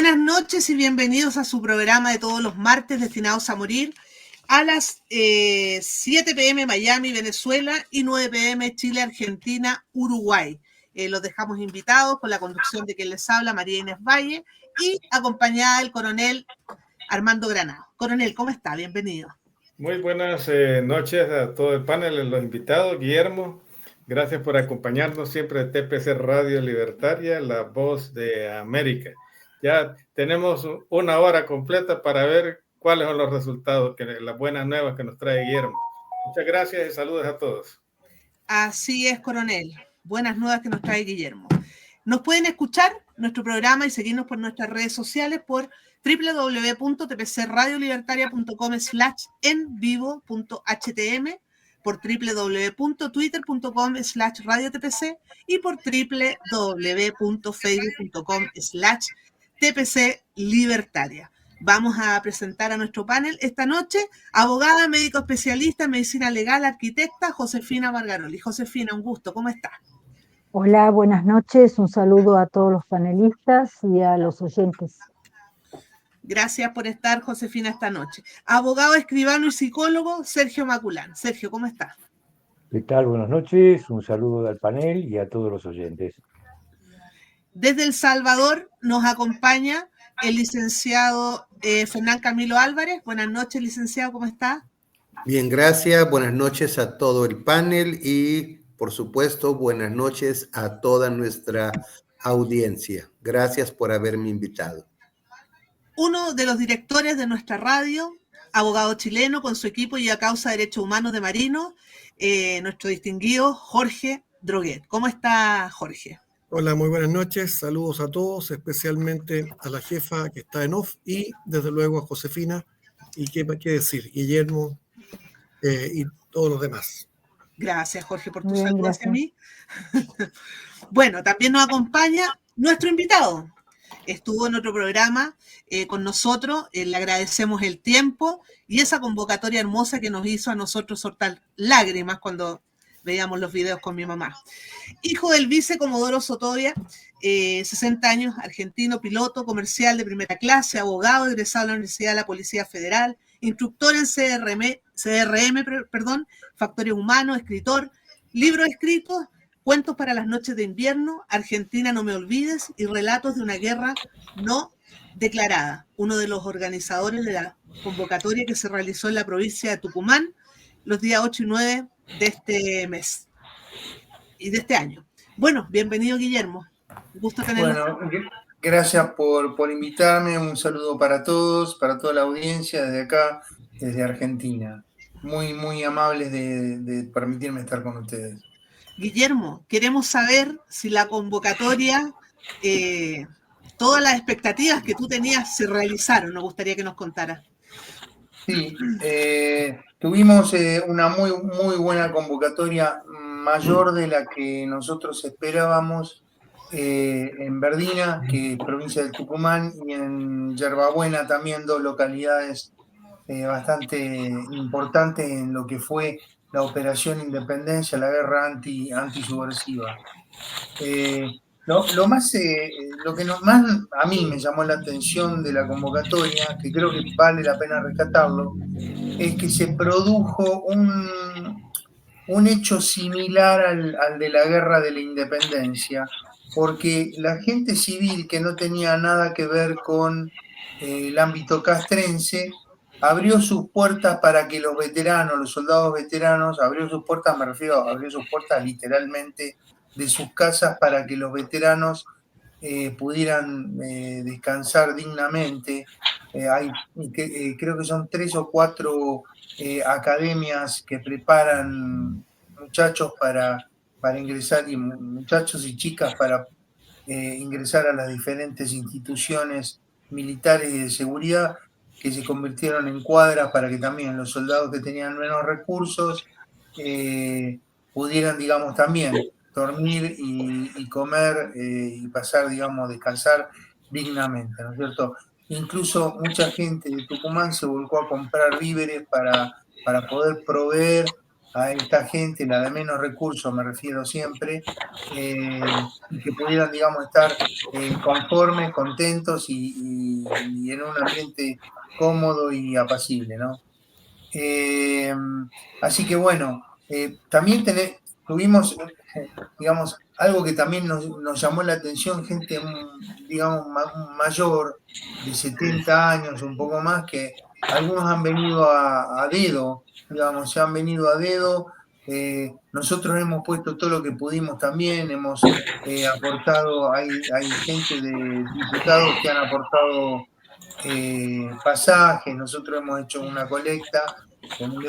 Buenas noches y bienvenidos a su programa de todos los martes destinados a morir a las 7 p.m. Miami, Venezuela y 9 p.m. Chile, Argentina, Uruguay. Los dejamos invitados con la conducción de quien les habla, María Inés Valle, y acompañada del coronel Armando Granado. Coronel, ¿cómo está? Bienvenido. Muy buenas noches a todo el panel, a los invitados. Guillermo, gracias por acompañarnos siempre de TPC Radio Libertaria, la voz de América. Ya tenemos una hora completa para ver cuáles son los resultados, las buenas nuevas que nos trae Guillermo. Muchas gracias y saludos a todos. Así es, coronel. Buenas nuevas que nos trae Guillermo. Nos pueden escuchar nuestro programa y seguirnos por nuestras redes sociales por www.tpcradiolibertaria.com/envivo.htm, por www.twitter.com/radiotpc y por www.facebook.com/tpclibertaria. Vamos a presentar a nuestro panel esta noche, abogada, médico especialista en medicina legal, arquitecta, Josefina Margaroli. Josefina, un gusto, ¿cómo estás? Hola, buenas noches, un saludo a todos los panelistas y a los oyentes. Gracias por estar, Josefina, esta noche. Abogado, escribano y psicólogo, Sergio Maculán. Sergio, ¿cómo estás? ¿Qué tal? Buenas noches, un saludo al panel y a todos los oyentes. Desde El Salvador nos acompaña el licenciado Fernán Camilo Álvarez. Buenas noches, licenciado, ¿cómo está? Bien, gracias. Buenas noches a todo el panel y, por supuesto, buenas noches a toda nuestra audiencia. Gracias por haberme invitado. Uno de los directores de nuestra radio, abogado chileno con su equipo y a causa de derechos humanos de Marino, nuestro distinguido Jorge Droguet. ¿Cómo está, Jorge? Hola, muy buenas noches. Saludos a todos, especialmente a la jefa que está en off y, desde luego, a Josefina. ¿Y qué decir? Guillermo y todos los demás. Gracias, Jorge, por tu Bien, saludo gracias. hacia mí. Bueno, también nos acompaña nuestro invitado. Estuvo en otro programa con nosotros, le agradecemos el tiempo y esa convocatoria hermosa que nos hizo a nosotros soltar lágrimas cuando veíamos los videos con mi mamá. Hijo del vice Comodoro Sotovia, 60 años, argentino, piloto comercial de primera clase, abogado, egresado de la Universidad de la Policía Federal, instructor en CRM, factores humanos, escritor, libros escritos, Cuentos para las noches de invierno, Argentina no me olvides y Relatos de una guerra no declarada. Uno de los organizadores de la convocatoria que se realizó en la provincia de Tucumán los días 8 y 9 de este mes y de este año. Bueno, bienvenido, Guillermo. Un gusto tenerlo. Bueno, gracias por invitarme. Un saludo para todos, para toda la audiencia desde acá, desde Argentina. Muy, muy amables de permitirme estar con ustedes. Guillermo, queremos saber si la convocatoria, todas las expectativas que tú tenías se realizaron. Nos gustaría que nos contaras. Sí, tuvimos una muy, muy buena convocatoria, mayor de la que nosotros esperábamos, en Verdina, que es provincia de Tucumán, y en Yerbabuena también, dos localidades bastante importantes en lo que fue la Operación Independencia, la guerra antisubversiva. Lo que más a mí me llamó la atención de la convocatoria, que creo que vale la pena rescatarlo, es que se produjo un hecho similar al de la guerra de la independencia, porque la gente civil que no tenía nada que ver con el ámbito castrense abrió sus puertas para que los veteranos, los soldados veteranos, abrió sus puertas, me refiero, abrió sus puertas literalmente de sus casas para que los veteranos pudieran descansar dignamente. Creo que son 3 o 4 academias que preparan muchachos para ingresar, y muchachos y chicas para ingresar a las diferentes instituciones militares y de seguridad, que se convirtieron en cuadras para que también los soldados que tenían menos recursos pudieran, digamos, también dormir y comer y pasar, digamos, descansar dignamente, ¿no es cierto? Incluso mucha gente de Tucumán se volcó a comprar víveres para poder proveer a esta gente, la de menos recursos me refiero siempre, y que pudieran, digamos, estar conformes, contentos y en un ambiente cómodo y apacible, ¿no? Así que bueno, también tuvimos, digamos, algo que también nos llamó la atención, gente, digamos, mayor, de 70 años, un poco más, que algunos han venido a dedo, digamos, se han venido a dedo. Nosotros hemos puesto todo lo que pudimos también, hemos aportado, hay gente de diputados que han aportado pasajes, nosotros hemos hecho una colecta con un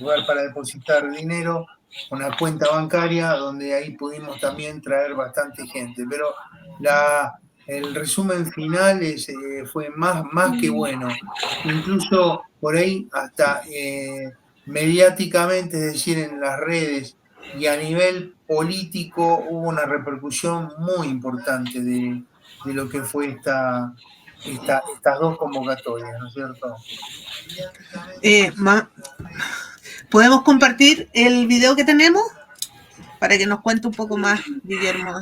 lugar para depositar dinero, una cuenta bancaria donde ahí pudimos también traer bastante gente, pero el resumen final fue más que bueno, incluso por ahí hasta mediáticamente, es decir, en las redes y a nivel político hubo una repercusión muy importante de lo que fue estas dos convocatorias, ¿no es cierto? ¿Podemos compartir el video que tenemos? Para que nos cuente un poco más, Guillermo.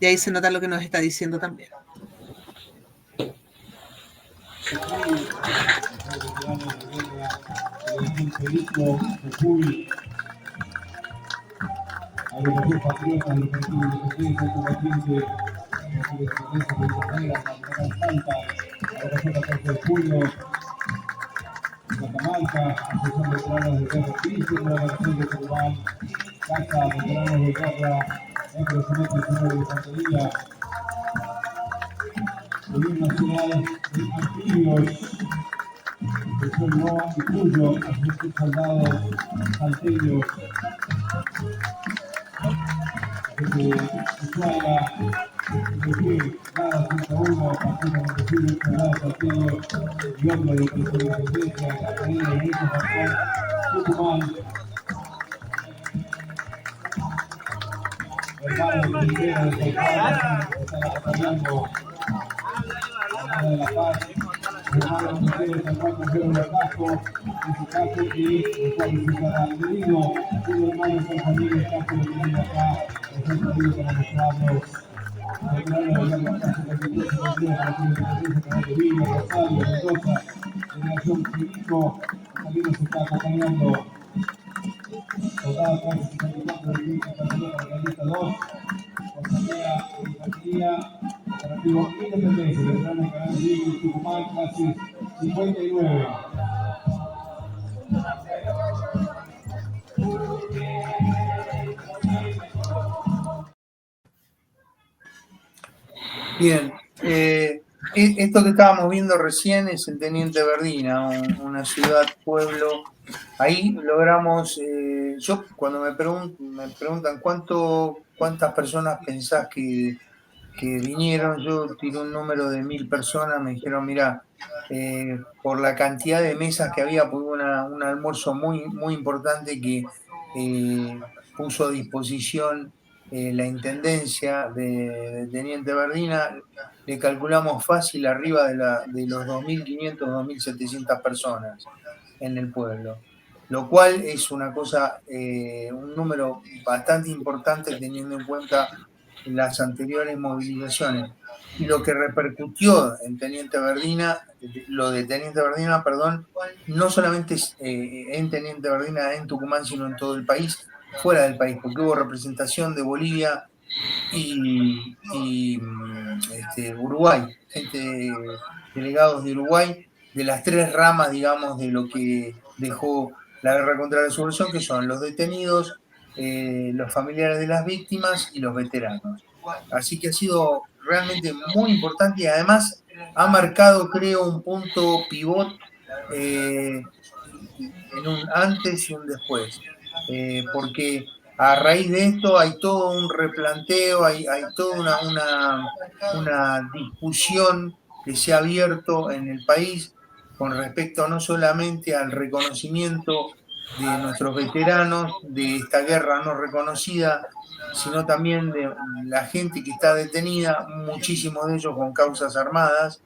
Y ahí se nota lo que nos está diciendo también. Catamarca, Asociación de Veteranos de Guerra Física, la Nación de Tucumán, Casa Veteranos de Guerra, el Regimiento Nacional de Infantería, Unión Nacional de Anfibios, el Sol Noa y Cuyo, Asociación Soldados Salteños, Ushuaia, Nada 101, Partido Montesinos, Soldados Salteños, Guión de Presidencia, Catarina y Nico Pascual, Tucumán, hermanos de Rivera de Salvador, que están acompañando de la Paz, hermanos de Rivera de Salvador, Pedro de Casco, en su caso, y el cual visitará al Merino, un hermano de familia, el caso de venir acá, es un saludo para mostrarnos. Veteranos de la Casa de Mendoza, Canal de Villa, Rosario, Mendoza, Generación Quirico, también nos está acompañando. Soldado 464 de Quirico, Catalina para la lista 2, Compañía de Infantería, Operativo Independencia, Veteranos de Canal de Villa, Tucumán, clase 59. Bien, esto que estábamos viendo recién es el Teniente Verdina, una ciudad, pueblo. Ahí logramos, yo cuando me preguntan cuántas personas pensás que vinieron, yo tiré un número de 1000 personas, me dijeron, mira, por la cantidad de mesas que había, pues hubo un almuerzo muy, muy importante que puso a disposición la Intendencia de Teniente Verdina, le calculamos fácil arriba de los 2.500, 2.700 personas en el pueblo, lo cual es una cosa, un número bastante importante teniendo en cuenta las anteriores movilizaciones. Y lo que repercutió en Teniente Verdina, lo de Teniente Verdina, perdón, no solamente en Teniente Verdina, en Tucumán, sino en todo el país, fuera del país, porque hubo representación de Bolivia y Uruguay, delegados de Uruguay, de las tres ramas, digamos, de lo que dejó la guerra contra la subversión, que son los detenidos, los familiares de las víctimas y los veteranos. Así que ha sido realmente muy importante y además ha marcado, creo, un punto pivot en un antes y un después, porque a raíz de esto hay todo un replanteo, hay toda una discusión que se ha abierto en el país con respecto no solamente al reconocimiento de nuestros veteranos de esta guerra no reconocida, sino también de la gente que está detenida, muchísimos de ellos con causas armadas,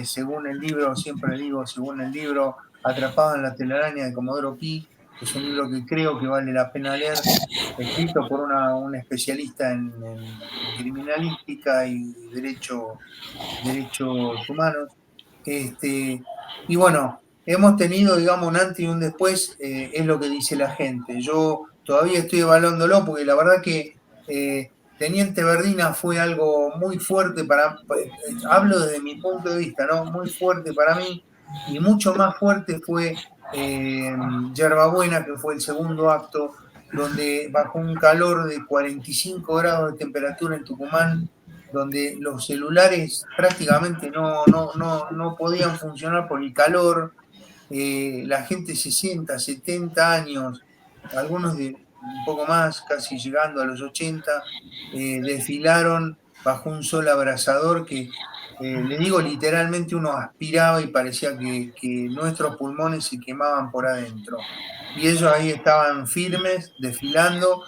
según el libro, siempre digo, según el libro Atrapado en la telaraña de Comodoro Pi, Es un libro que creo que vale la pena leer, escrito por un especialista en criminalística y derechos humanos. Y bueno, hemos tenido, digamos, un antes y un después, es lo que dice la gente. Yo todavía estoy evaluándolo porque la verdad que Teniente Berdina fue algo muy fuerte hablo desde mi punto de vista, ¿no? Muy fuerte para mí, y mucho más fuerte fue Yerbabuena, que fue el segundo acto, donde bajo un calor de 45 grados de temperatura en Tucumán, donde los celulares prácticamente no podían funcionar por el calor, la gente 60, 70 años, algunos de un poco más, casi llegando a los 80, desfilaron bajo un sol abrasador que, le digo, literalmente uno aspiraba y parecía que nuestros pulmones se quemaban por adentro. Y ellos ahí estaban firmes, desfilando.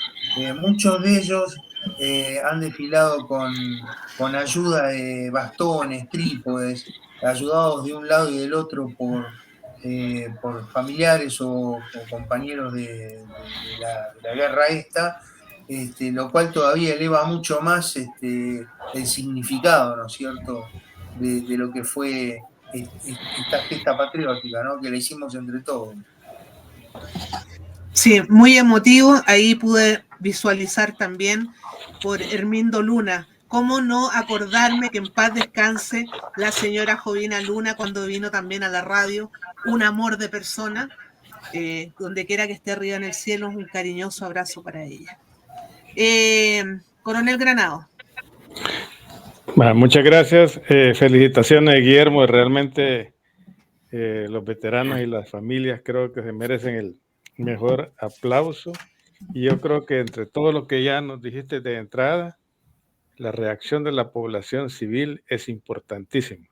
Muchos de ellos han desfilado con ayuda de bastones, trípodes, ayudados de un lado y del otro por familiares o compañeros de la guerra esta, lo cual todavía eleva mucho más el significado, ¿no es cierto?, de lo que fue esta gesta patriótica, ¿no?, que la hicimos entre todos. Sí, muy emotivo. Ahí pude visualizar también por Hermindo Luna. ¿Cómo no acordarme que en paz descanse la señora Jovina Luna cuando vino también a la radio? Un amor de persona. Donde quiera que esté arriba en el cielo, un cariñoso abrazo para ella. Coronel Granado. Bueno, muchas gracias. Felicitaciones, Guillermo. Realmente los veteranos y las familias creo que se merecen el mejor aplauso. Y yo creo que entre todo lo que ya nos dijiste de entrada, la reacción de la población civil es importantísima.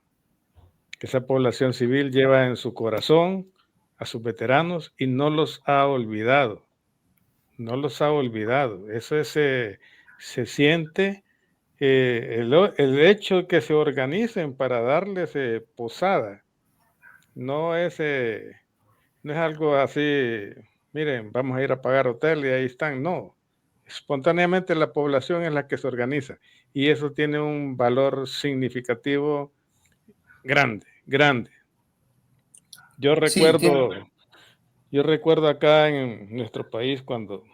Esa población civil lleva en su corazón a sus veteranos y no los ha olvidado. No los ha olvidado. Eso es, se siente el hecho de que se organicen para darles posada. No es algo así, miren, vamos a ir a pagar hotel y ahí están. No, espontáneamente la población es la que se organiza y eso tiene un valor significativo grande, grande. Yo recuerdo acá en nuestro país cuando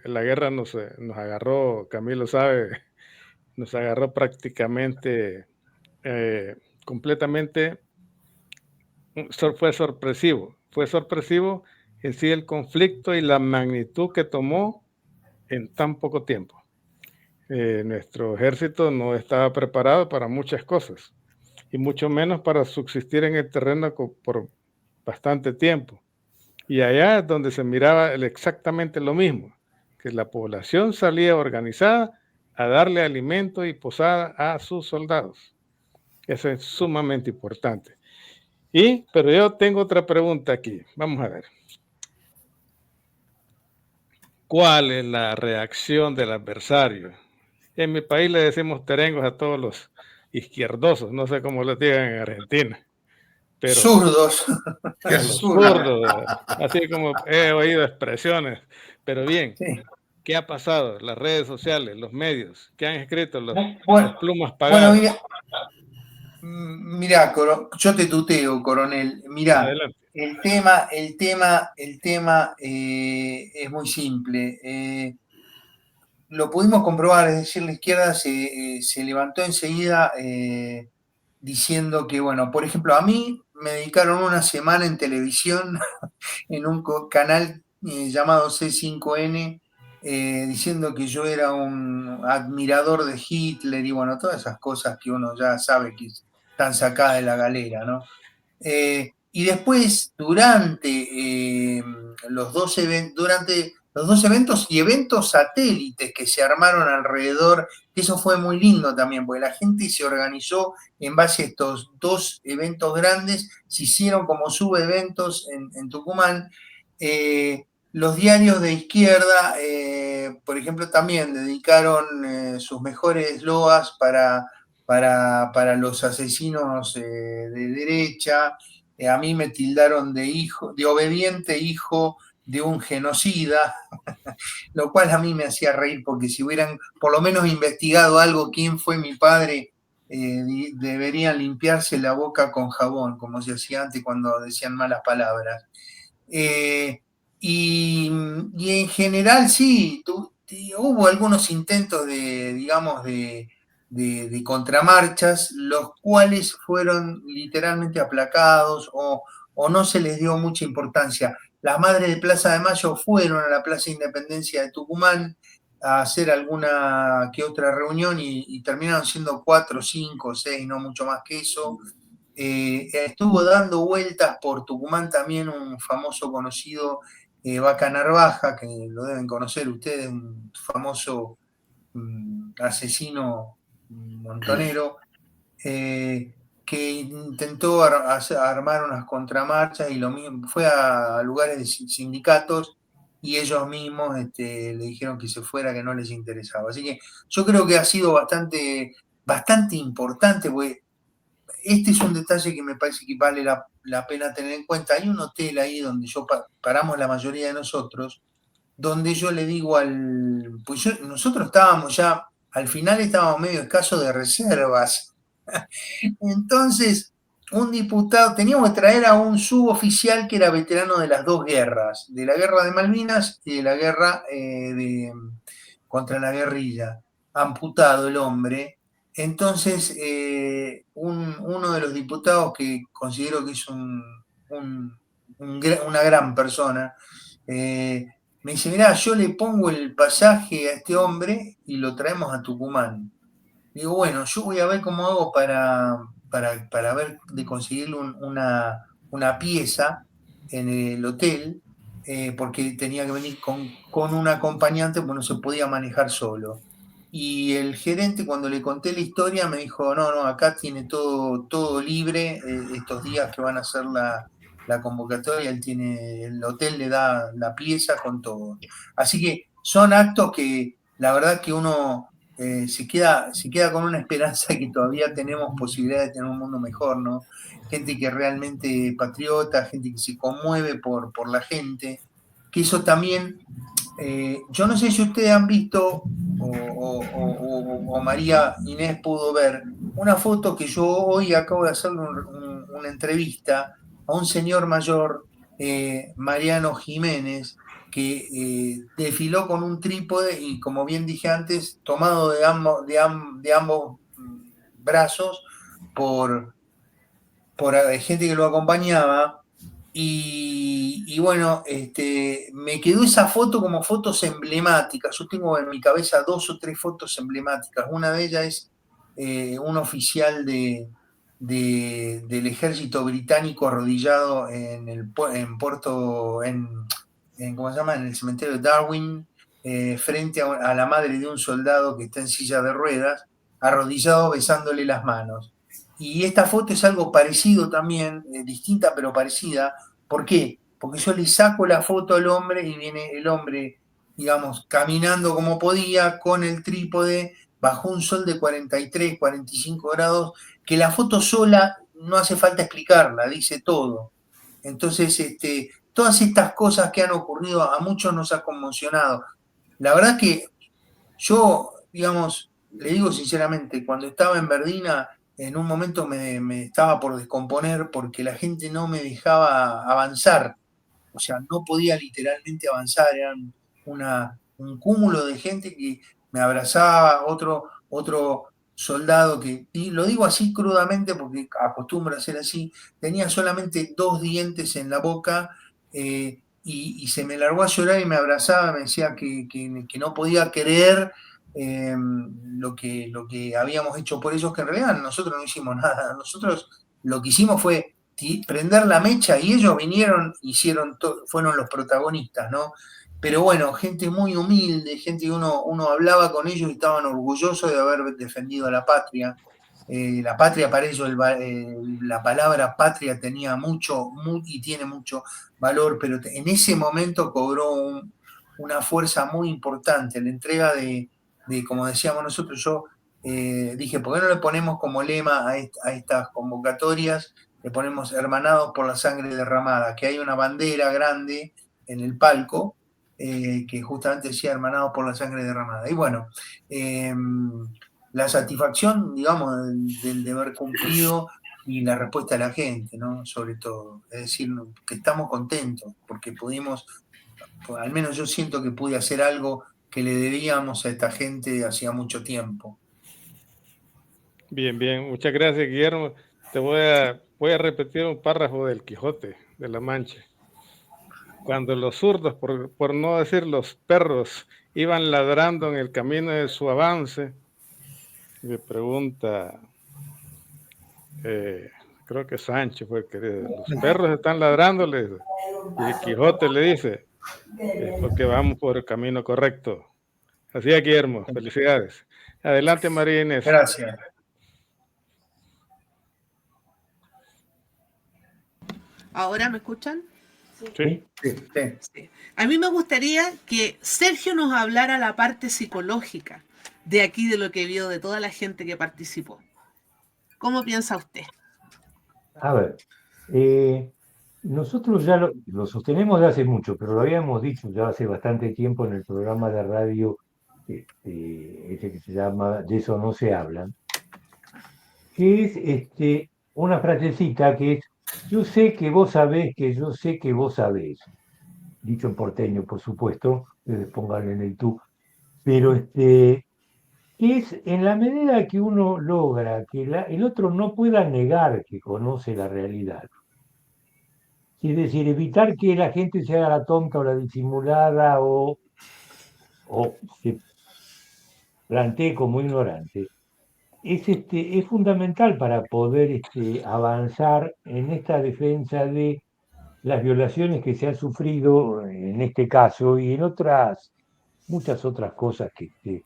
la guerra nos agarró, Camilo sabe, nos agarró prácticamente, completamente, fue sorpresivo en sí el conflicto y la magnitud que tomó en tan poco tiempo. Nuestro ejército no estaba preparado para muchas cosas y mucho menos para subsistir en el terreno por bastante tiempo. Y allá es donde se miraba exactamente lo mismo, que la población salía organizada a darle alimento y posada a sus soldados. Eso es sumamente importante. Pero yo tengo otra pregunta aquí. Vamos a ver. ¿Cuál es la reacción del adversario? En mi país le decimos terengos a todos los izquierdosos, no sé cómo lo digan en Argentina. Pero zurdos. A los zurdos, así como he oído expresiones. Pero bien, sí. ¿Qué ha pasado? Las redes sociales, los medios, ¿qué han escrito los plumas pagadas? Bueno, mira, yo te tuteo, coronel. Mira, el tema es muy simple. Lo pudimos comprobar, es decir, la izquierda se levantó enseguida diciendo que, bueno, por ejemplo, a mí me dedicaron una semana en televisión en un canal llamado C5N, diciendo que yo era un admirador de Hitler y, bueno, todas esas cosas que uno ya sabe que están sacadas de la galera, ¿no? Y después, durante los dos eventos y eventos satélites que se armaron alrededor, que eso fue muy lindo también, porque la gente se organizó en base a estos dos eventos grandes, se hicieron como subeventos en Tucumán. Los diarios de izquierda, por ejemplo, también dedicaron sus mejores loas para los asesinos de derecha. a mí me tildaron de obediente hijo de un genocida, lo cual a mí me hacía reír, porque si hubieran por lo menos investigado algo, quién fue mi padre, deberían limpiarse la boca con jabón, como se hacía antes cuando decían malas palabras. Y en general sí, hubo algunos intentos digamos, de contramarchas, los cuales fueron literalmente aplacados o no se les dio mucha importancia. Las madres de Plaza de Mayo fueron a la Plaza Independencia de Tucumán a hacer alguna que otra reunión y terminaron siendo 4, 5, 6, no mucho más que eso. Estuvo dando vueltas por Tucumán también un famoso conocido, Vaca Narvaja, que lo deben conocer ustedes, un famoso asesino montonero, que intentó armar unas contramarchas y lo mismo, fue a lugares de sindicatos y ellos mismos le dijeron que se fuera, que no les interesaba. Así que yo creo que ha sido bastante importante, porque este es un detalle que me parece que vale la pena tener en cuenta. Hay un hotel ahí donde paramos la mayoría de nosotros, donde yo le digo pues nosotros estábamos ya, al final estábamos medio escasos de reservas. Entonces, un diputado, teníamos que traer a un suboficial que era veterano de las dos guerras, de la guerra de Malvinas y de la guerra contra la guerrilla, amputado el hombre. Entonces, uno de los diputados, que considero que es una gran persona, me dice: mirá, yo le pongo el pasaje a este hombre y lo traemos a Tucumán. Digo, bueno, yo voy a ver cómo hago para ver de conseguirle una pieza en el hotel, porque tenía que venir con un acompañante, porque no se podía manejar solo. Y el gerente, cuando le conté la historia, me dijo: no, acá tiene todo libre, estos días que van a hacer la convocatoria, el hotel le da la pieza con todo. Así que son actos que la verdad que uno se queda con una esperanza que todavía tenemos posibilidad de tener un mundo mejor, ¿no? Gente que realmente patriota, gente que se conmueve por la gente, que eso también, yo no sé si ustedes han visto o María Inés pudo ver una foto que yo hoy acabo de hacer una entrevista a un señor mayor, Mariano Jiménez, que desfiló con un trípode y, como bien dije antes, tomado de ambos brazos por gente que lo acompañaba. Y bueno, me quedó esa foto como fotos emblemáticas. Yo tengo en mi cabeza 2 o 3 fotos emblemáticas. Una de ellas es un oficial del ejército británico arrodillado en Puerto, ¿cómo se llama? En el cementerio de Darwin, frente a la madre de un soldado que está en silla de ruedas, arrodillado besándole las manos. Y esta foto es algo parecido también, distinta pero parecida. ¿Por qué? Porque yo le saco la foto al hombre y viene el hombre, digamos, caminando como podía, con el trípode, bajo un sol de 43, 45 grados, que la foto sola no hace falta explicarla, dice todo. Entonces, todas estas cosas que han ocurrido a muchos nos ha conmocionado. La verdad que yo, digamos, le digo sinceramente, cuando estaba en Verdina, en un momento me estaba por descomponer porque la gente no me dejaba avanzar. O sea, no podía literalmente avanzar. Eran un cúmulo de gente que me abrazaba, otro soldado que, y lo digo así crudamente porque acostumbro a ser así, tenía solamente 2 dientes en la boca, y se me largó a llorar y me abrazaba, me decía que no podía creer lo que habíamos hecho por ellos, que en realidad nosotros no hicimos nada. Nosotros lo que hicimos fue prender la mecha y ellos vinieron, fueron los protagonistas, ¿no? Pero bueno, gente muy humilde, gente que uno hablaba con ellos y estaban orgullosos de haber defendido a la patria. La patria para ellos, la palabra patria tenía y tiene mucho valor, pero en ese momento cobró una fuerza muy importante. La entrega de, como decíamos nosotros, yo dije, ¿por qué no le ponemos como lema a estas convocatorias le ponemos hermanados por la sangre derramada, que hay una bandera grande en el palco que justamente decía hermanados por la sangre derramada. Y bueno, la satisfacción, digamos, del deber cumplido y la respuesta de la gente, ¿no? Sobre todo. Es decir, que estamos contentos porque pudimos, al menos yo siento que pude hacer algo que le debíamos a esta gente hacía mucho tiempo. Bien, bien. Muchas gracias, Guillermo. Te voy a repetir un párrafo del Quijote de la Mancha. Cuando los zurdos, por no decir los perros, iban ladrando en el camino de su avance, me pregunta, creo que Sancho fue el que dice, los perros están ladrando, le dice. Y el Quijote le dice, es porque vamos por el camino correcto. Así es, Guillermo. Felicidades. Adelante, María Inés. Gracias. ¿Ahora me escuchan? Sí. Sí. A mí me gustaría que Sergio nos hablara la parte psicológica de aquí, de lo que vio, de toda la gente que participó. ¿Cómo piensa usted? A ver, nosotros ya lo sostenemos de hace mucho, pero lo habíamos dicho ya hace bastante tiempo en el programa de radio ese que se llama De eso no se hablan, que es una frasecita que es: yo sé que vos sabés que yo sé que vos sabés. Dicho en porteño, por supuesto, pónganle en el tú, pero que es en la medida que uno logra que el otro no pueda negar que conoce la realidad. Es decir, evitar que la gente se haga la tonta o la disimulada o se plantee como ignorante. Es fundamental para poder avanzar en esta defensa de las violaciones que se han sufrido en este caso y en muchas otras cosas que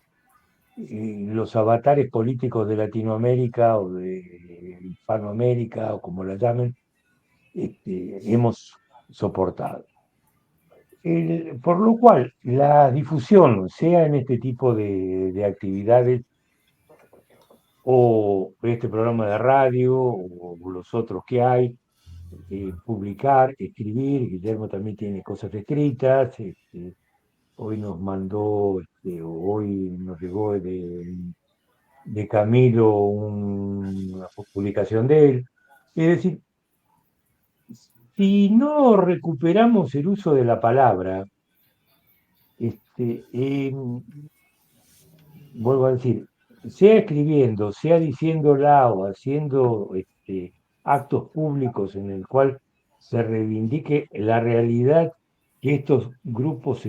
los avatares políticos de Latinoamérica o de Hispanoamérica o como la llamen, hemos soportado. Por lo cual, la difusión, sea en este tipo de actividades o este programa de radio o los otros que hay, publicar, escribir. Guillermo también tiene cosas escritas. Hoy nos mandó, hoy nos llegó de Camilo una publicación de él. Es decir, si no recuperamos el uso de la palabra, vuelvo a decir, sea escribiendo, sea diciéndola o haciendo actos públicos en el cual se reivindique la realidad que estos grupos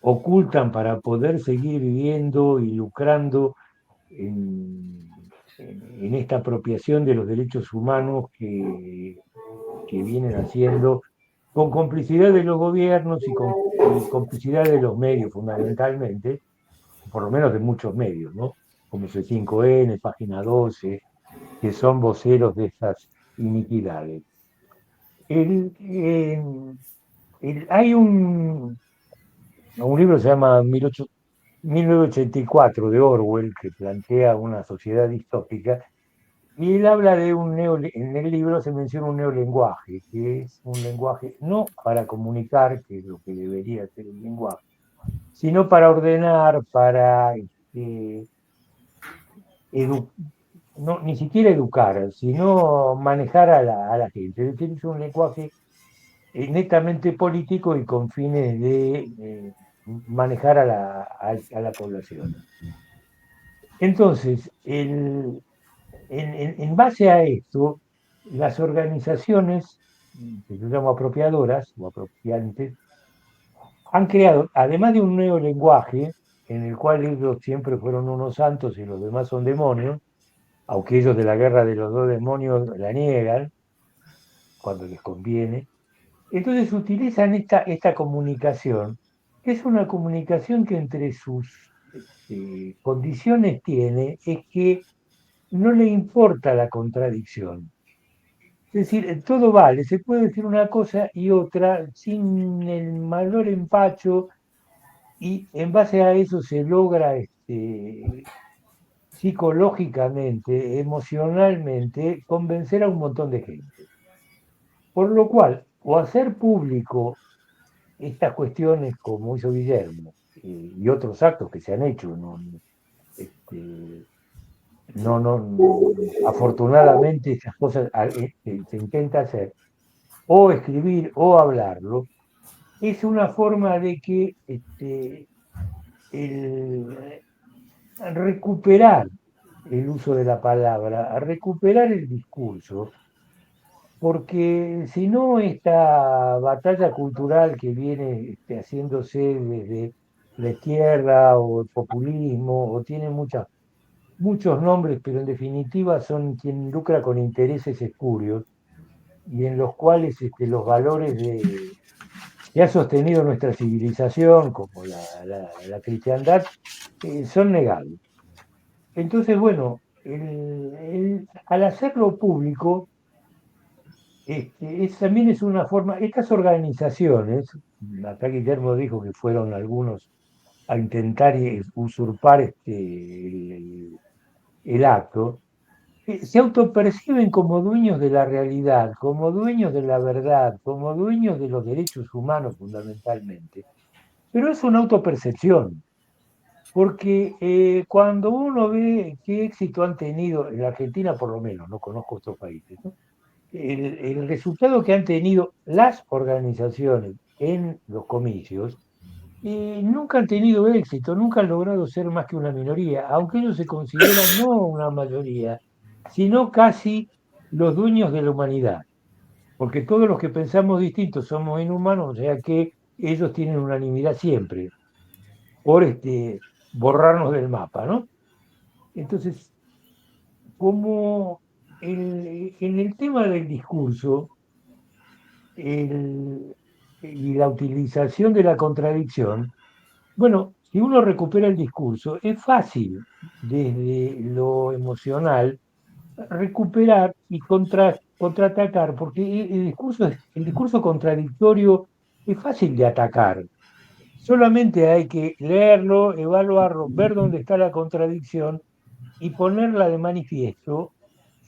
ocultan para poder seguir viviendo y lucrando en esta apropiación de los derechos humanos que vienen haciendo con complicidad de los gobiernos y con complicidad de los medios fundamentalmente, por lo menos de muchos medios, ¿no? Como C5N, Página 12, que son voceros de estas iniquidades. Hay un libro que se llama 1984 de Orwell, que plantea una sociedad distópica, y él habla de en el libro se menciona un neolenguaje, que es un lenguaje no para comunicar, que es lo que debería ser el lenguaje, sino para ordenar, para no, ni siquiera educar, sino manejar a la gente. Es decir, es un lenguaje netamente político y con fines de manejar a la población. Entonces, en base a esto, las organizaciones, que yo llamo apropiadoras o apropiantes, han creado, además de un nuevo lenguaje, en el cual ellos siempre fueron unos santos y los demás son demonios, aunque ellos de la guerra de los dos demonios la niegan, cuando les conviene. Entonces utilizan esta comunicación, que es una comunicación que entre sus condiciones tiene, es que no le importa la contradicción. Es decir, todo vale, se puede decir una cosa y otra sin el mayor empacho, y en base a eso se logra psicológicamente, emocionalmente, convencer a un montón de gente. Por lo cual, o hacer público estas cuestiones como hizo Guillermo y otros actos que se han hecho, este, afortunadamente esas cosas se intenta hacer, o escribir o hablarlo, es una forma de que recuperar el uso de la palabra, a recuperar el discurso, porque si no esta batalla cultural que viene haciéndose desde la izquierda o el populismo, o tiene muchos nombres, pero en definitiva son quien lucra con intereses espurios y en los cuales los valores que ha sostenido nuestra civilización, como la cristiandad, son negados. Entonces, bueno, al hacerlo público, también es una forma, estas organizaciones, acá Guillermo dijo que fueron algunos a intentar usurpar el acto, se autoperciben como dueños de la realidad, como dueños de la verdad, como dueños de los derechos humanos fundamentalmente. Pero es una autopercepción, porque cuando uno ve qué éxito han tenido, en la Argentina por lo menos, no conozco otros países, ¿no? El resultado que han tenido las organizaciones en los comicios, nunca han tenido éxito, nunca han logrado ser más que una minoría, aunque ellos se consideran no una mayoría, sino casi los dueños de la humanidad, porque todos los que pensamos distintos somos inhumanos, o sea que ellos tienen unanimidad siempre, por borrarnos del mapa, ¿no? Entonces, como en el tema del discurso y la utilización de la contradicción, bueno, si uno recupera el discurso, es fácil desde lo emocional recuperar y contraatacar, porque el discurso contradictorio es fácil de atacar. Solamente hay que leerlo, evaluarlo, ver dónde está la contradicción y ponerla de manifiesto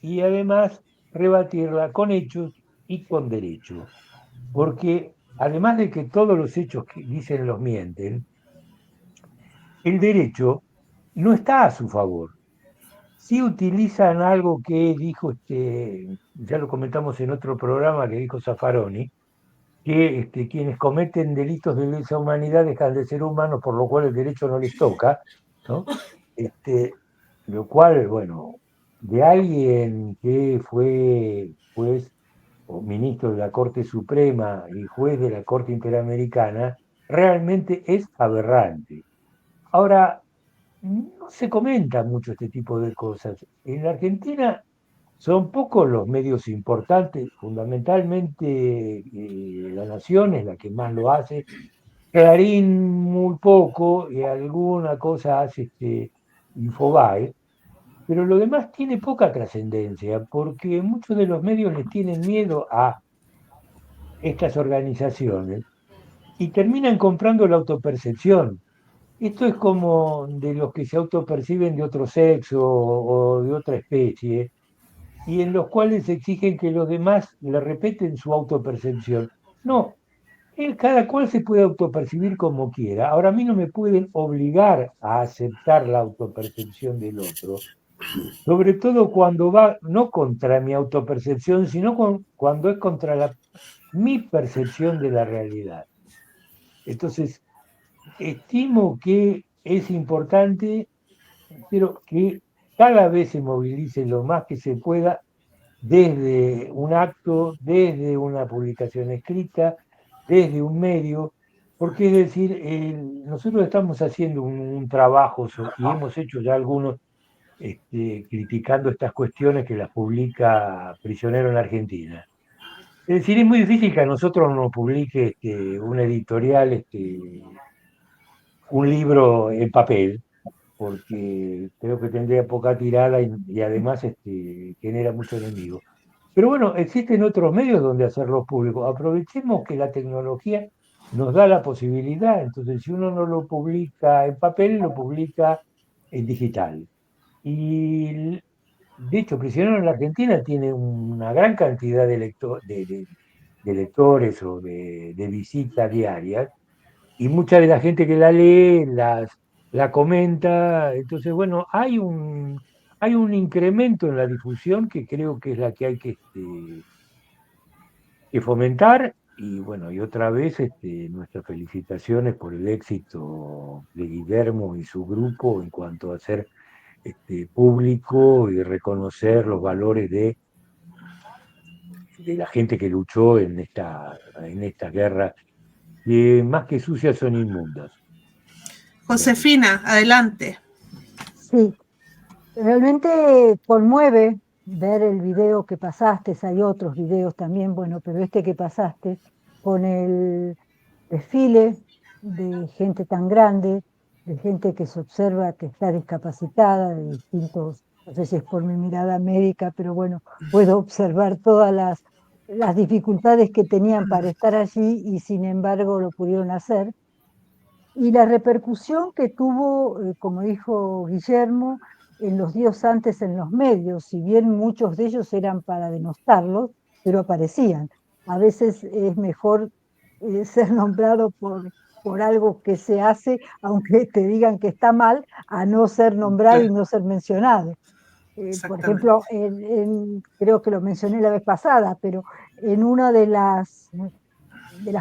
y además rebatirla con hechos y con derechos. Porque además de que todos los hechos que dicen los mienten, el derecho no está a su favor. Si utilizan algo que dijo, ya lo comentamos en otro programa que dijo Zaffaroni, que quienes cometen delitos de lesa humanidad dejan de ser humanos, por lo cual el derecho no les toca, ¿no? Lo cual, bueno, de alguien que fue juez o ministro de la Corte Suprema y juez de la Corte Interamericana, realmente es aberrante. Ahora, no se comenta mucho este tipo de cosas. En la Argentina son pocos los medios importantes, fundamentalmente La Nación es la que más lo hace, Clarín muy poco y alguna cosa hace Infobae, pero lo demás tiene poca trascendencia porque muchos de los medios le tienen miedo a estas organizaciones y terminan comprando la autopercepción. Esto es como de los que se autoperciben de otro sexo o de otra especie y en los cuales exigen que los demás le repeten su autopercepción. No, cada cual se puede autopercibir como quiera. Ahora a mí no me pueden obligar a aceptar la autopercepción del otro, sobre todo cuando va no contra mi autopercepción, sino cuando es contra mi percepción de la realidad. Entonces, estimo que es importante, pero que cada vez se movilice lo más que se pueda desde un acto, desde una publicación escrita, desde un medio, porque es decir, nosotros estamos haciendo un trabajo y hemos hecho ya algunos criticando estas cuestiones que las publica Prisionero en Argentina. Es decir, es muy difícil que a nosotros nos publique un editorial, un libro en papel, porque creo que tendría poca tirada y además genera mucho enemigo. Pero bueno, existen otros medios donde hacerlo público. Aprovechemos que la tecnología nos da la posibilidad. Entonces, si uno no lo publica en papel, lo publica en digital. Y de hecho, Prisionero en la Argentina tiene una gran cantidad de lectores o de visitas diarias, y mucha de la gente que la lee la comenta. Entonces, bueno, hay un incremento en la difusión que creo que es la que hay que fomentar. Y bueno, y otra vez nuestras felicitaciones por el éxito de Guillermo y su grupo en cuanto a hacer público y reconocer los valores de la gente que luchó en esta guerra, que más que sucias son inmundas. Josefina, adelante. Sí, realmente conmueve ver el video que pasaste, hay otros videos también, bueno, pero este que pasaste con el desfile de gente tan grande, de gente que se observa que está discapacitada, de distintos, no sé si es por mi mirada médica, pero bueno, puedo observar todas las dificultades que tenían para estar allí y sin embargo lo pudieron hacer. Y la repercusión que tuvo, como dijo Guillermo, en los días antes en los medios, si bien muchos de ellos eran para denostarlos, pero aparecían. A veces es mejor ser nombrado por algo que se hace, aunque te digan que está mal, a no ser nombrado y no ser mencionado. Por ejemplo, creo que lo mencioné la vez pasada, pero en una de las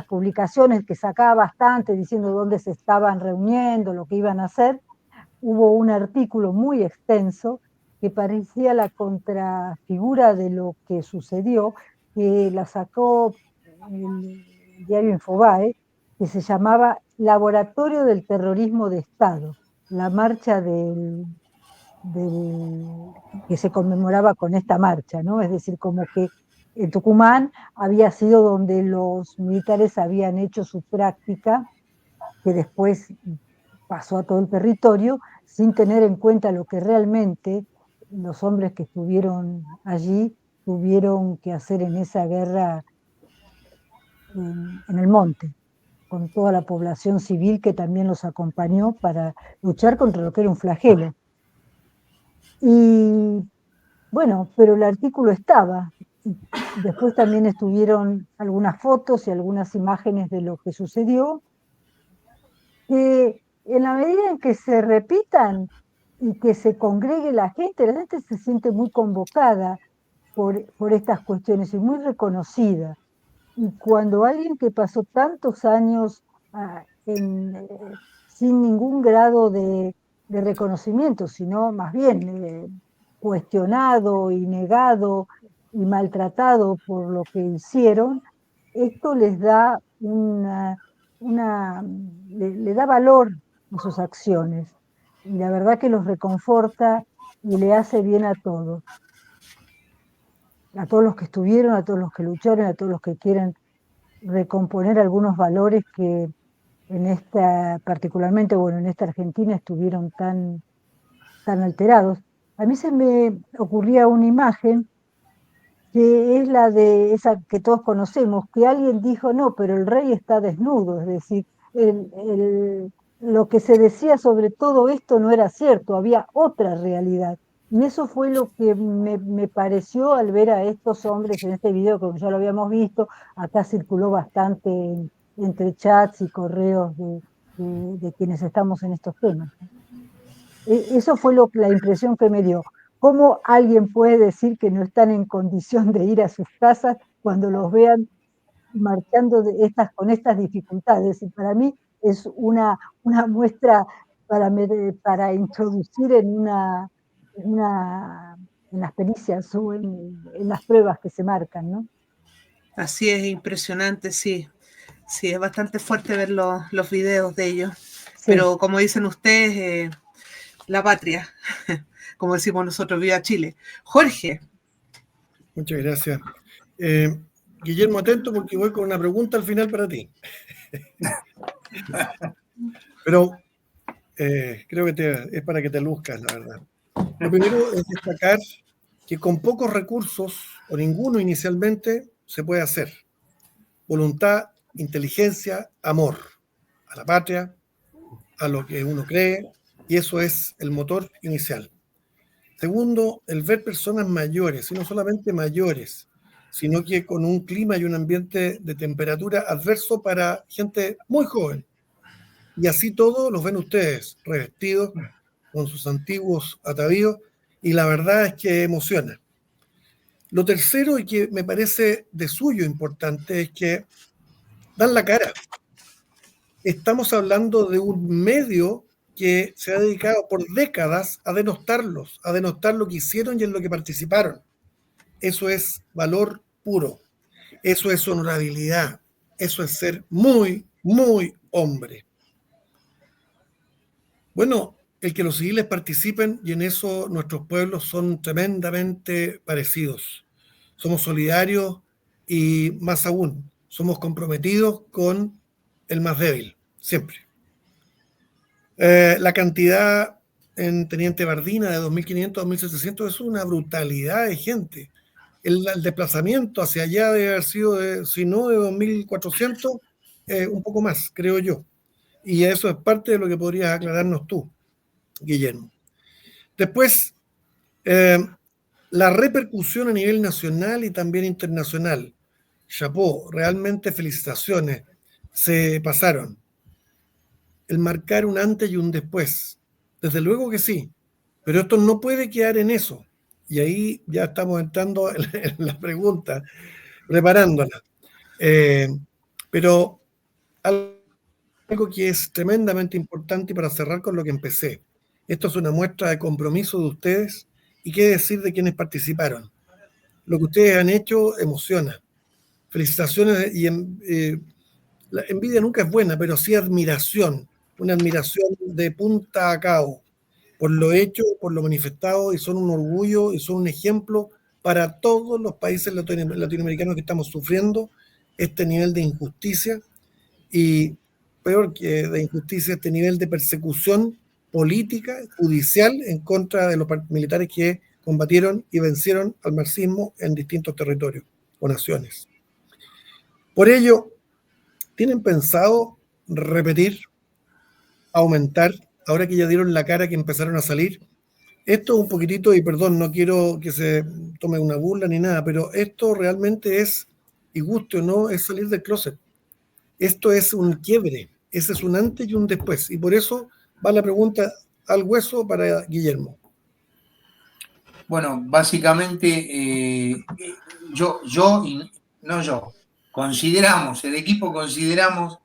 publicaciones que sacaba bastante diciendo dónde se estaban reuniendo, lo que iban a hacer, hubo un artículo muy extenso que parecía la contrafigura de lo que sucedió, que la sacó el diario Infobae, que se llamaba Laboratorio del Terrorismo de Estado, la marcha que se conmemoraba con esta marcha, ¿no? Es decir, como que en Tucumán había sido donde los militares habían hecho su práctica, que después pasó a todo el territorio, sin tener en cuenta lo que realmente los hombres que estuvieron allí tuvieron que hacer en esa guerra en el monte, con toda la población civil que también los acompañó para luchar contra lo que era un flagelo. Y bueno, pero el artículo estaba. Después también estuvieron algunas fotos y algunas imágenes de lo que sucedió, que en la medida en que se repitan y que se congregue la gente se siente muy convocada por estas cuestiones y muy reconocida. Y cuando alguien que pasó tantos años sin ningún grado de reconocimiento, sino más bien cuestionado y negado y maltratado por lo que hicieron, esto les da le da valor a sus acciones. Y la verdad que los reconforta y le hace bien a todos los que estuvieron, a todos los que lucharon, a todos los que quieren recomponer algunos valores que particularmente, bueno, en esta Argentina estuvieron tan alterados. A mí se me ocurría una imagen que es la de esa que todos conocemos, que alguien dijo, no, pero el rey está desnudo, es decir, lo que se decía sobre todo esto no era cierto, había otra realidad. Y eso fue lo que me pareció al ver a estos hombres en este video, como ya lo habíamos visto, acá circuló bastante entre chats y correos de quienes estamos en estos temas. Eso fue la impresión que me dio. ¿Cómo alguien puede decir que no están en condición de ir a sus casas cuando los vean marchando con estas dificultades? Y para mí es una muestra para introducir en las pericias o en las pruebas que se marcan, ¿no? Así es, impresionante, sí. Sí, es bastante fuerte ver los videos de ellos. Sí. Pero como dicen ustedes, la patria, como decimos nosotros, viva Chile. Jorge. Muchas gracias. Guillermo, atento porque voy con una pregunta al final para ti. Pero creo que es para que te luzcas, la verdad. Lo primero es destacar que con pocos recursos, o ninguno inicialmente, se puede hacer. Voluntad, inteligencia, amor a la patria, a lo que uno cree, y eso es el motor inicial. Segundo, el ver personas mayores, y no solamente mayores, sino que con un clima y un ambiente de temperatura adverso para gente muy joven. Y así todo los ven ustedes, revestidos con sus antiguos atavíos, y la verdad es que emociona. Lo tercero, y que me parece de suyo importante, es que dan la cara. Estamos hablando de un medio que se ha dedicado por décadas a denostarlos, a denostar lo que hicieron y en lo que participaron. Eso es valor puro, eso es honorabilidad, eso es ser muy, muy hombre. Bueno, el que los civiles participen, y en eso nuestros pueblos son tremendamente parecidos. Somos solidarios y más aún, somos comprometidos con el más débil, siempre. La cantidad en Teniente Bardina de 2.500 a 2.700 es una brutalidad de gente. El desplazamiento hacia allá debe haber sido, si no de 2.400, un poco más, creo yo. Y eso es parte de lo que podrías aclararnos tú, Guillermo. Después, la repercusión a nivel nacional y también internacional. Chapó, realmente felicitaciones, se pasaron. El marcar un antes y un después, desde luego que sí, pero esto no puede quedar en eso. Y ahí ya estamos entrando en la pregunta, preparándola. Pero algo que es tremendamente importante, y para cerrar con lo que empecé, esto es una muestra de compromiso de ustedes y qué decir de quienes participaron. Lo que ustedes han hecho emociona. Felicitaciones, y la envidia nunca es buena, pero sí admiración, una admiración de punta a cabo por lo hecho, por lo manifestado, y son un orgullo y son un ejemplo para todos los países latinoamericanos que estamos sufriendo este nivel de injusticia, y peor que de injusticia, este nivel de persecución política, judicial, en contra de los militares que combatieron y vencieron al marxismo en distintos territorios o naciones. Por ello, ¿tienen pensado repetir, aumentar, ahora que ya dieron la cara, que empezaron a salir? Esto un poquitito, y perdón, no quiero que se tome una burla ni nada, pero esto realmente es, y guste o no, es salir del closet. Esto es un quiebre, ese es un antes y un después. Y por eso va la pregunta al hueso para Guillermo. Bueno, básicamente consideramos, el equipo consideramos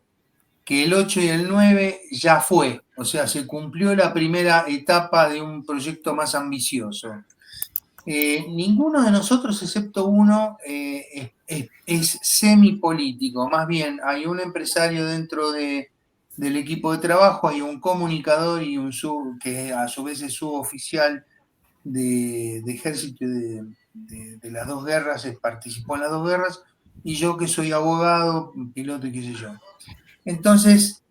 que el 8 y el 9 ya fue, o sea, se cumplió la primera etapa de un proyecto más ambicioso. Ninguno de nosotros, excepto uno, es semipolítico. Más bien, hay un empresario dentro del equipo de trabajo, hay un comunicador y que a su vez es suboficial de ejército de las dos guerras, participó en las dos guerras, y yo que soy abogado, piloto y qué sé yo. Entonces,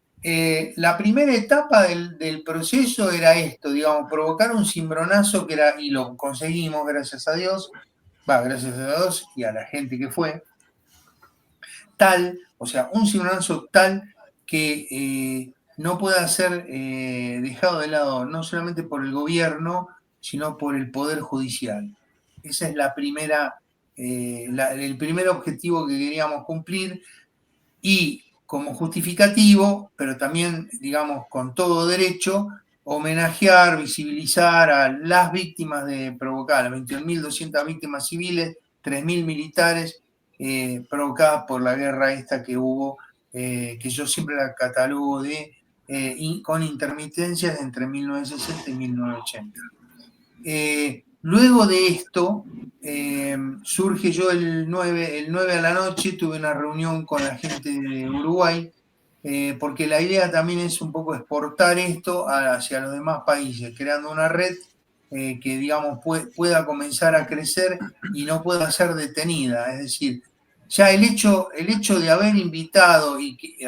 la primera etapa del proceso era esto, digamos, provocar un cimbronazo y lo conseguimos, gracias a Dios, gracias a Dios y a la gente que fue, o sea, un cimbronazo tal que no pueda ser dejado de lado, no solamente por el gobierno, sino por el Poder Judicial. Ese es el primer objetivo que queríamos cumplir, y como justificativo, pero también, digamos, con todo derecho, homenajear, visibilizar a las víctimas de provocar, 21.200 víctimas civiles, 3.000 militares, provocadas por la guerra esta que hubo, que yo siempre la catalogo con intermitencias entre 1960 y 1980. Luego de esto, surge yo el 9 a la noche, tuve una reunión con la gente de Uruguay, porque la idea también es un poco exportar esto hacia los demás países, creando una red que, digamos, pueda comenzar a crecer y no pueda ser detenida. Es decir, ya el hecho de haber invitado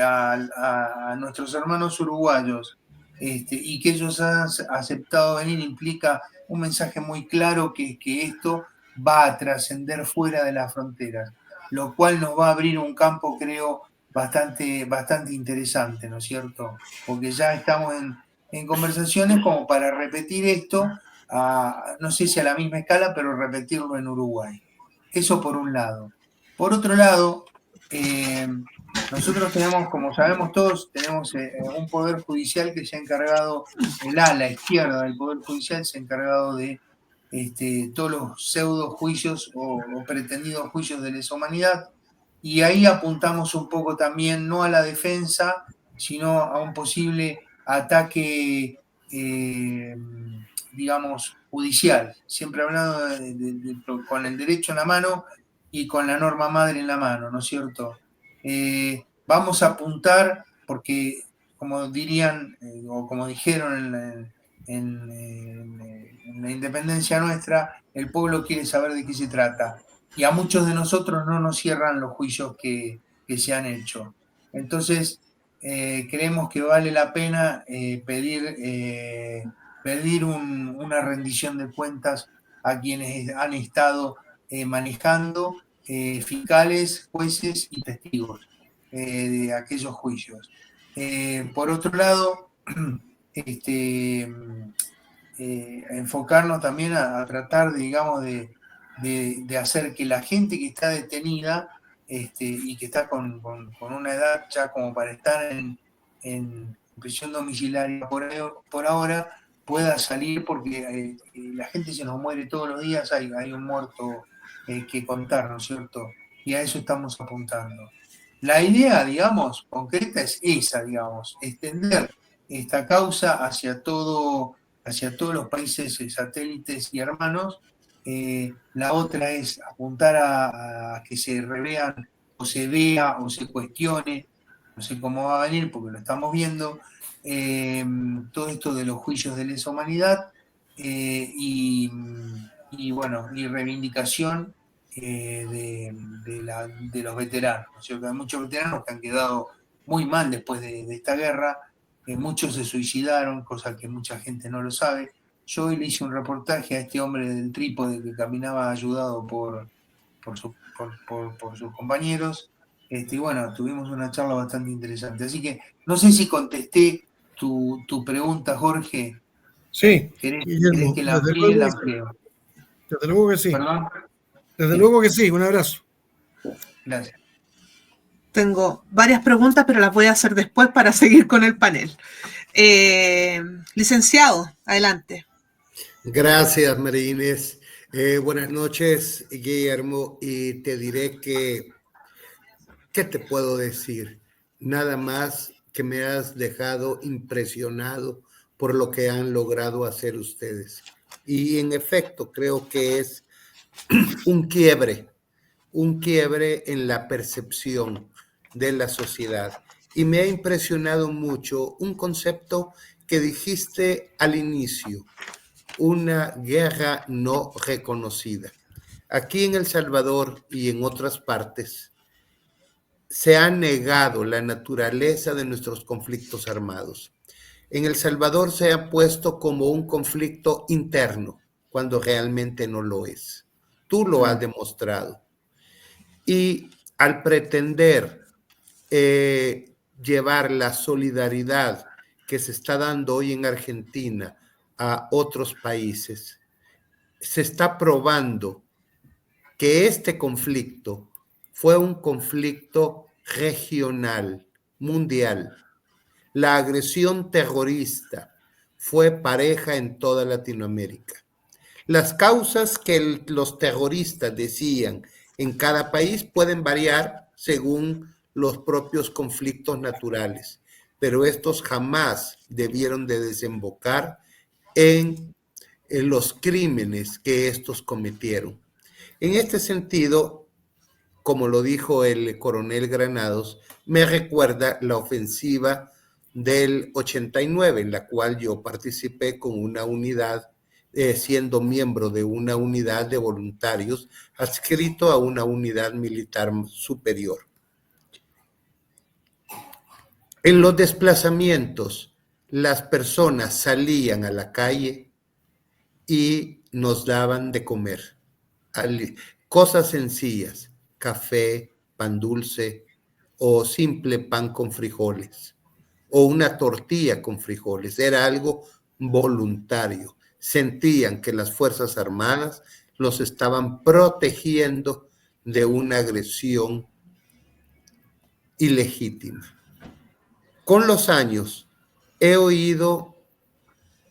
a nuestros hermanos uruguayos y que ellos han aceptado venir implica un mensaje muy claro que esto va a trascender fuera de las fronteras, lo cual nos va a abrir un campo, creo, bastante interesante, ¿no es cierto? Porque ya estamos en conversaciones como para repetir esto no sé si a la misma escala, pero repetirlo en Uruguay. Eso por un lado. Por otro lado, nosotros tenemos, como sabemos todos, tenemos un poder judicial que se ha encargado, el ala izquierda del poder judicial se ha encargado de todos los pseudo juicios o pretendidos juicios de lesa humanidad, y ahí apuntamos un poco también no a la defensa, sino a un posible ataque, digamos, judicial, siempre hablando con el derecho en la mano y con la norma madre en la mano, ¿no es cierto? Vamos a apuntar, porque como dirían, o como dijeron en la independencia nuestra, el pueblo quiere saber de qué se trata. Y a muchos de nosotros no nos cierran los juicios que se han hecho. Entonces, creemos que vale la pena pedir una rendición de cuentas a quienes han estado manejando fiscales, jueces y testigos de aquellos juicios. Por otro lado, enfocarnos también a tratar, digamos, de hacer que la gente que está detenida y que está con una edad ya como para estar en prisión domiciliaria por ahora, pueda salir, porque la gente se nos muere todos los días, hay un muerto que contar, ¿no es cierto? Y a eso estamos apuntando. La idea, digamos, concreta es esa, digamos, extender esta causa hacia todos los países satélites y hermanos. La otra es apuntar a que se revean o se vea o se cuestione, no sé cómo va a venir porque lo estamos viendo, todo esto de los juicios de lesa humanidad y bueno, y reivindicación de los veteranos. O sea, que hay muchos veteranos que han quedado muy mal después de esta guerra, muchos se suicidaron, cosa que mucha gente no lo sabe. Yo hoy le hice un reportaje a este hombre del trípode que caminaba ayudado por sus compañeros. Y bueno, tuvimos una charla bastante interesante. Así que no sé si contesté tu pregunta, Jorge. Sí, ¿Querés Guillermo, que la amplíe? La amplío. Desde luego que sí. ¿Perdón? Desde luego que sí, un abrazo. Gracias. Tengo varias preguntas, pero las voy a hacer después para seguir con el panel. Licenciado, adelante. Gracias, María Inés. Buenas noches, Guillermo, y te diré que, ¿qué te puedo decir? Nada más que me has dejado impresionado por lo que han logrado hacer ustedes. Y en efecto, creo que es un quiebre en la percepción de la sociedad. Y me ha impresionado mucho un concepto que dijiste al inicio: una guerra no reconocida. Aquí en El Salvador y en otras partes se ha negado la naturaleza de nuestros conflictos armados. En El Salvador se ha puesto como un conflicto interno, cuando realmente no lo es. Tú lo has demostrado. Y al pretender llevar la solidaridad que se está dando hoy en Argentina a otros países, se está probando que este conflicto fue un conflicto regional, mundial. La agresión terrorista fue pareja en toda Latinoamérica. Las causas que los terroristas decían en cada país pueden variar según los propios conflictos naturales, pero estos jamás debieron de desembocar en los crímenes que estos cometieron. En este sentido, como lo dijo el coronel Granados, me recuerda la ofensiva del 89, en la cual yo participé con una unidad, siendo miembro de una unidad de voluntarios adscrito a una unidad militar superior. En los desplazamientos, las personas salían a la calle y nos daban de comer. Cosas sencillas, café, pan dulce o simple pan con frijoles o una tortilla con frijoles. Era algo voluntario. sentían que las Fuerzas Armadas los estaban protegiendo de una agresión ilegítima. Con los años he oído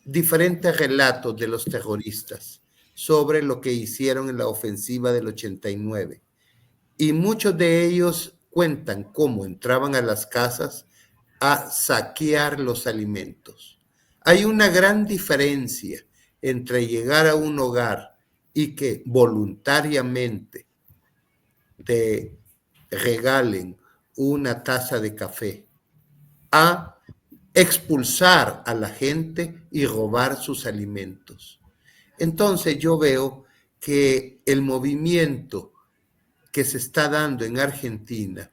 diferentes relatos de los terroristas sobre lo que hicieron en la ofensiva del 89. Y muchos de ellos cuentan cómo entraban a las casas a saquear los alimentos. Hay una gran diferencia entre llegar a un hogar y que voluntariamente te regalen una taza de café a expulsar a la gente y robar sus alimentos. Entonces yo veo que el movimiento que se está dando en Argentina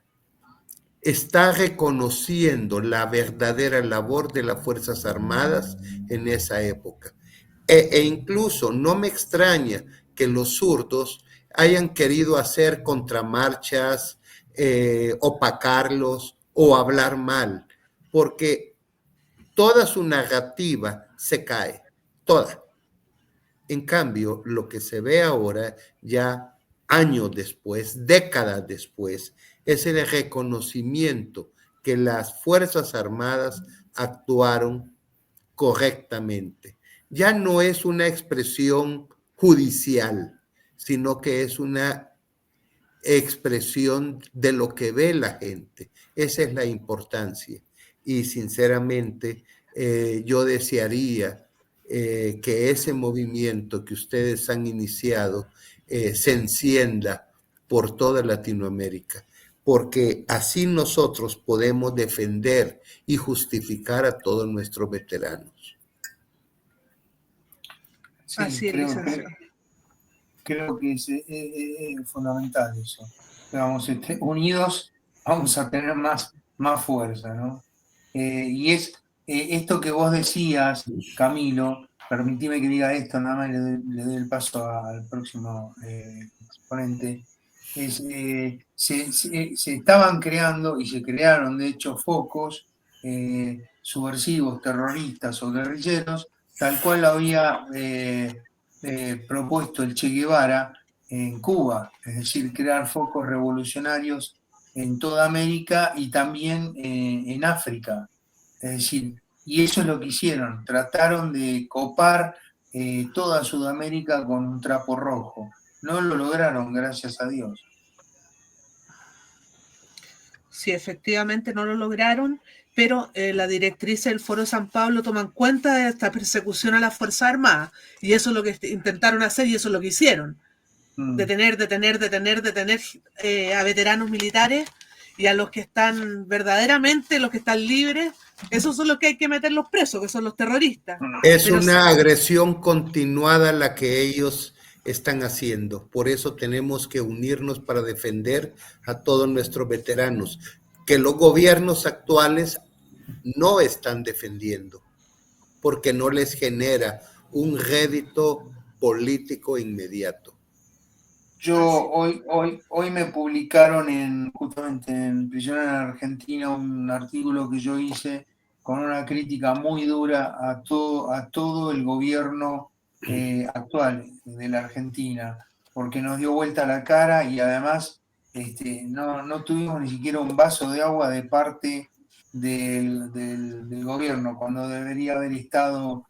está reconociendo la verdadera labor de las Fuerzas Armadas en esa época. E incluso no me extraña que los zurdos hayan querido hacer contramarchas, opacarlos o hablar mal, porque toda su narrativa se cae, toda. En cambio, lo que se ve ahora, ya años después, décadas después, es el reconocimiento que las Fuerzas Armadas actuaron correctamente. Ya no es una expresión judicial, sino que es una expresión de lo que ve la gente. Esa es la importancia. Y sinceramente, yo desearía que ese movimiento que ustedes han iniciado se encienda por toda Latinoamérica, porque así nosotros podemos defender y justificar a todos nuestros veteranos. Sí, así es, creo que es fundamental eso. Vamos, unidos vamos a tener más fuerza, ¿no? Y es esto que vos decías, Camilo, permitime que diga esto, nada más le doy el paso al próximo exponente, se estaban creando y se crearon de hecho focos subversivos, terroristas o guerrilleros, tal cual había propuesto el Che Guevara en Cuba, es decir, crear focos revolucionarios en toda América y también en África. Es decir, y eso es lo que hicieron, trataron de copar toda Sudamérica con un trapo rojo. No lo lograron, gracias a Dios. Sí, efectivamente no lo lograron, pero la directriz del Foro de San Pablo toman cuenta de esta persecución a las Fuerzas Armadas, y eso es lo que intentaron hacer y eso es lo que hicieron. Detener a veteranos militares y a los que están verdaderamente, los que están libres, esos son los que hay que meter los presos, que son los terroristas. Es una agresión continuada la que ellos están haciendo. Por eso tenemos que unirnos para defender a todos nuestros veteranos, que los gobiernos actuales no están defendiendo, porque no les genera un rédito político inmediato. Yo hoy me publicaron justamente en Prisionero en Argentina un artículo que yo hice con una crítica muy dura a todo el gobierno actual de la Argentina, porque nos dio vuelta la cara y además no tuvimos ni siquiera un vaso de agua de parte del gobierno, cuando debería haber estado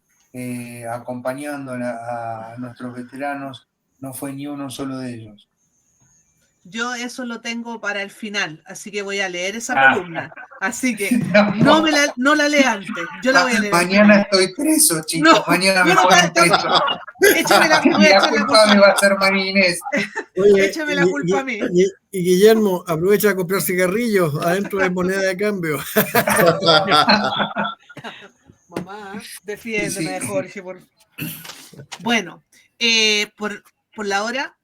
acompañando a nuestros veteranos. No fue ni uno solo de ellos. Yo eso lo tengo para el final, así que voy a leer esa columna. Así que no la lea antes, yo la voy a leer. Mañana estoy preso, chicos. No, mañana me ponen preso. Échame la culpa me va a ser María Inés. Oye, échame la culpa a mí. Y Guillermo, aprovecha a comprar cigarrillos adentro de moneda de cambio. Mamá, defiéndeme, Jorge. Bueno, por la hora,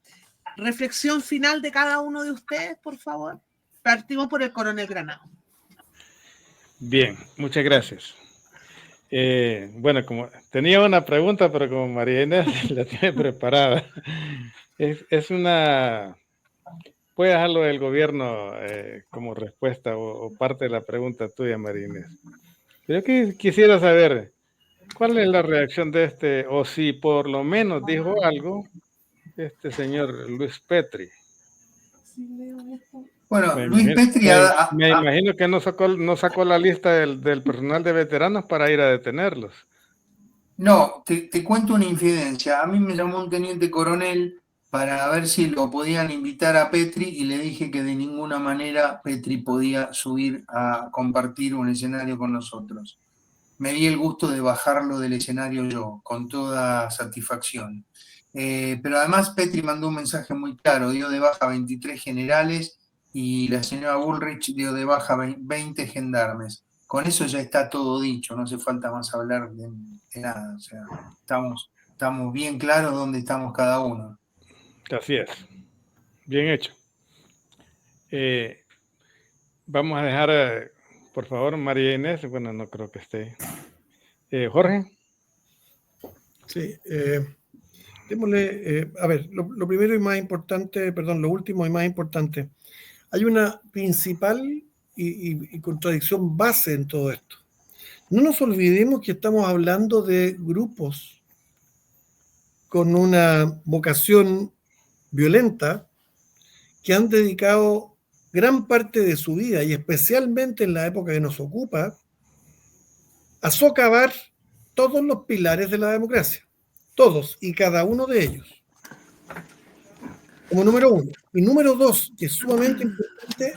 reflexión final de cada uno de ustedes, por favor. Partimos por el coronel Granado. Bien, muchas gracias. Bueno, como tenía una pregunta, pero como María Inés la tiene preparada, es una... Puedes dejarlo del gobierno como respuesta o parte de la pregunta tuya, María Inés. Pero yo quisiera saber, ¿Cuál es la reacción de este, o si por lo menos dijo algo, este señor Luis Petri? Bueno, Me Luis imagino, Petri me imagino que no sacó la lista del personal de veteranos para ir a detenerlos. No, te cuento una infidencia. A mí me llamó un teniente coronel para ver si lo podían invitar a Petri y le dije que de ninguna manera Petri podía subir a compartir un escenario con nosotros. Me di el gusto de bajarlo del escenario yo, con toda satisfacción. Pero además Petri mandó un mensaje muy claro, dio de baja 23 generales y la señora Bullrich dio de baja 20 gendarmes. Con eso ya está todo dicho, no hace falta más hablar de nada. O sea, estamos bien claros dónde estamos cada uno. Así es. Bien hecho. Vamos a dejar, por favor, María Inés. Bueno, no creo que esté. Jorge. Sí, démosle, a ver, lo primero y más importante, perdón, lo último y más importante. Hay una principal y contradicción base en todo esto. No nos olvidemos que estamos hablando de grupos con una vocación violenta que han dedicado gran parte de su vida, y especialmente en la época que nos ocupa, a socavar todos los pilares de la democracia, todos y cada uno de ellos, como número uno. Y número dos, que es sumamente importante,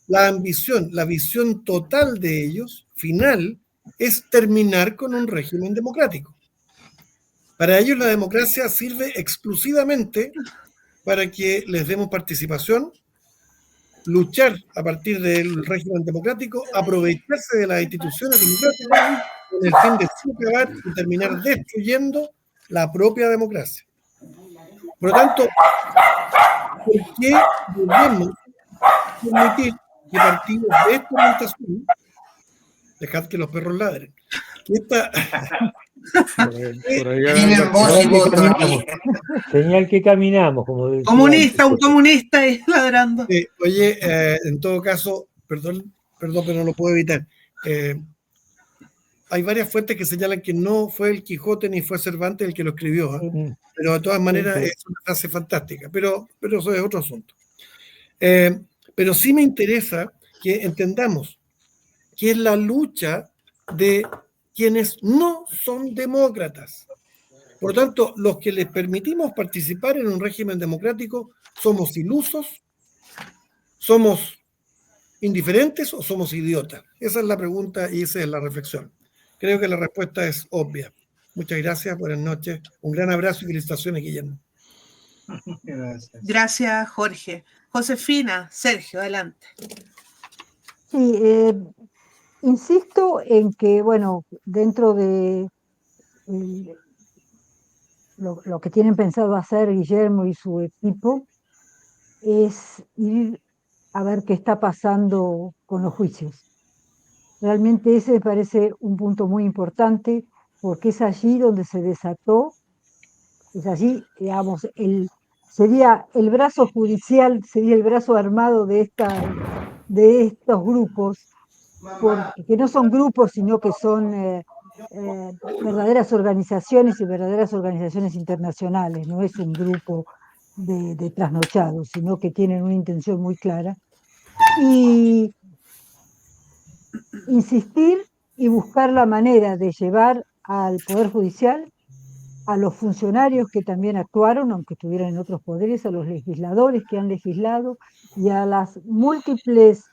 la ambición, la visión total de ellos, final, es terminar con un régimen democrático. Para ellos la democracia sirve exclusivamente para que les demos participación, luchar a partir del régimen democrático, aprovecharse de las instituciones democráticas con el fin de socavar y terminar destruyendo la propia democracia. Por lo tanto, ¿por qué debemos permitir que partidos de esta orientación, dejad que los perros ladren, que esta... Tienen voz y voto aquí. Señal que caminamos, como decía Comunista, un comunista ahí ladrando. Oye, en todo caso, perdón, pero no lo puedo evitar. Hay varias fuentes que señalan que no fue el Quijote ni fue Cervantes el que lo escribió, ¿eh? Pero de todas maneras es una frase fantástica, pero eso es otro asunto. Pero sí me interesa que entendamos que es la lucha de quienes no son demócratas. Por lo tanto, los que les permitimos participar en un régimen democrático somos ilusos, somos indiferentes o somos idiotas. Esa es la pregunta y esa es la reflexión. Creo que la respuesta es obvia. Muchas gracias, buenas noches. Un gran abrazo y felicitaciones, Guillermo. Gracias, Jorge. Josefina, Sergio, adelante. Sí, insisto en que, bueno, dentro de lo que tienen pensado hacer Guillermo y su equipo es ir a ver qué está pasando con los juicios. Realmente ese me parece un punto muy importante porque es allí donde se desató, es allí, digamos, sería el brazo judicial, sería el brazo armado de estos grupos, que no son grupos, sino que son verdaderas organizaciones y verdaderas organizaciones internacionales, no es un grupo de trasnochados, sino que tienen una intención muy clara. Y insistir y buscar la manera de llevar al Poder Judicial, a los funcionarios que también actuaron, aunque estuvieran en otros poderes, a los legisladores que han legislado y a las múltiples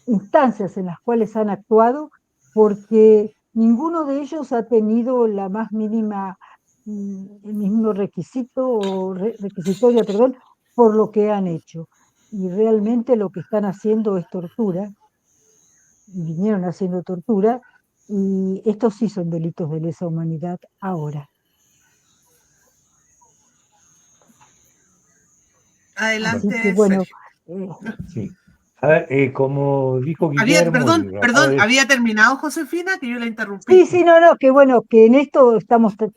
instancias en las cuales han actuado, porque ninguno de ellos ha tenido la más mínima, el mismo requisito o requisitoria, perdón, por lo que han hecho. Y realmente lo que están haciendo es tortura, y vinieron haciendo tortura, y estos sí son delitos de lesa humanidad ahora. Adelante, así que, bueno, sí. A ver, como dijo Guillermo... Perdón, ¿había terminado, Josefina? Que yo la interrumpí. Sí, no, que bueno, que en esto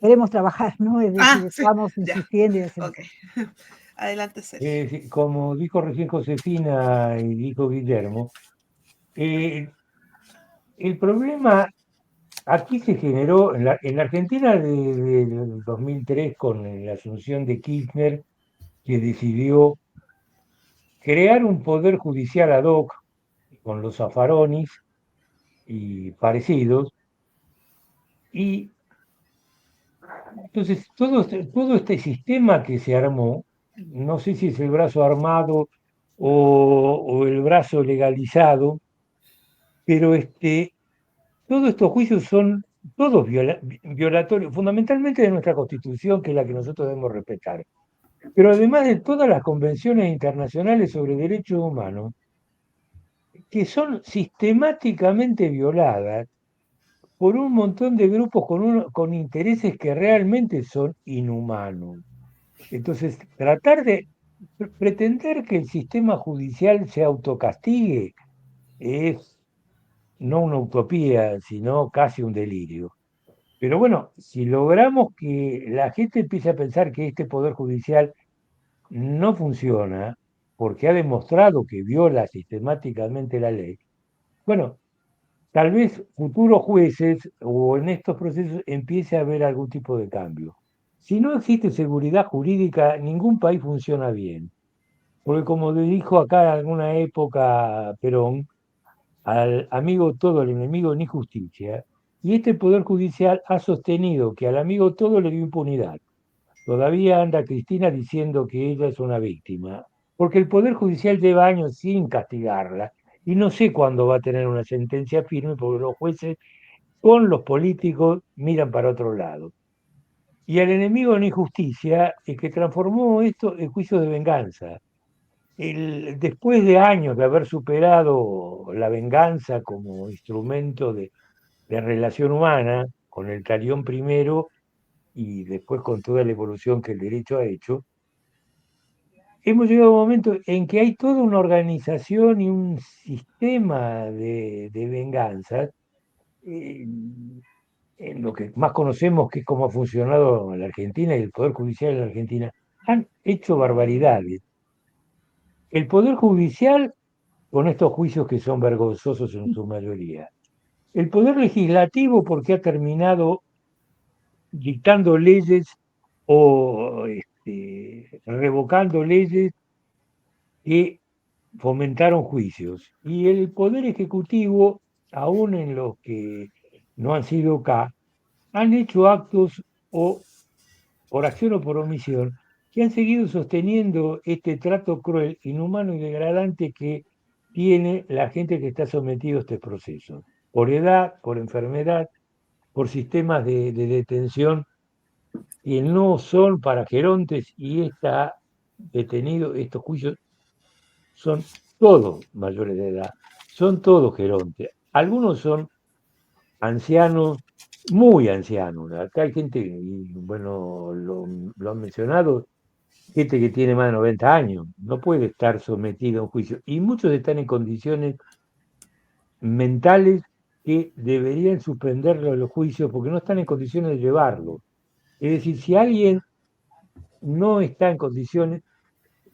queremos trabajar, ¿no? Es decir, estamos insistiendo y haciendo. Okay. Adelante, Sergio. Sí, como dijo recién Josefina y dijo Guillermo, el problema aquí se generó, en la Argentina del 2003, con la asunción de Kirchner, que decidió crear un poder judicial ad hoc con los Zaffaronis y parecidos, y entonces todo este sistema que se armó, no sé si es el brazo armado o el brazo legalizado, pero todos estos juicios son todos violatorios, fundamentalmente de nuestra Constitución, que es la que nosotros debemos respetar, pero además de todas las convenciones internacionales sobre derechos humanos, que son sistemáticamente violadas por un montón de grupos con intereses que realmente son inhumanos. Entonces, tratar de pretender que el sistema judicial se autocastigue es no una utopía, sino casi un delirio. Pero bueno, si logramos que la gente empiece a pensar que este poder judicial no funciona porque ha demostrado que viola sistemáticamente la ley, bueno, tal vez futuros jueces o en estos procesos empiece a haber algún tipo de cambio. Si no existe seguridad jurídica, ningún país funciona bien. Porque como le dijo acá en alguna época Perón, al amigo todo, al enemigo ni justicia, y este Poder Judicial ha sostenido que al amigo todo le dio impunidad. Todavía anda Cristina diciendo que ella es una víctima, porque el Poder Judicial lleva años sin castigarla, y no sé cuándo va a tener una sentencia firme, porque los jueces con los políticos miran para otro lado. Y al enemigo ni justicia, el que transformó esto en juicio de venganza. Después de años de haber superado la venganza como instrumento de relación humana, con el talión primero y después con toda la evolución que el derecho ha hecho, hemos llegado a un momento en que hay toda una organización y un sistema de venganzas, en lo que más conocemos, que es cómo ha funcionado la Argentina y el Poder Judicial en la Argentina, han hecho barbaridades. El Poder Judicial, con estos juicios que son vergonzosos en su mayoría. El Poder Legislativo, porque ha terminado dictando leyes o revocando leyes que fomentaron juicios. Y el Poder Ejecutivo, aún en los que no han sido acá, han hecho actos o por acción o por omisión que han seguido sosteniendo este trato cruel, inhumano y degradante que tiene la gente que está sometido a este proceso, por edad, por enfermedad, por sistemas de detención que no son para gerontes, y estos juicios son todos mayores de edad, son todos gerontes. Algunos son ancianos, muy ancianos. Acá hay gente, y bueno, lo han mencionado, gente que tiene más de 90 años, no puede estar sometido a un juicio. Y muchos están en condiciones mentales que deberían suspenderlo los juicios porque no están en condiciones de llevarlo. Es decir, si alguien no está en condiciones,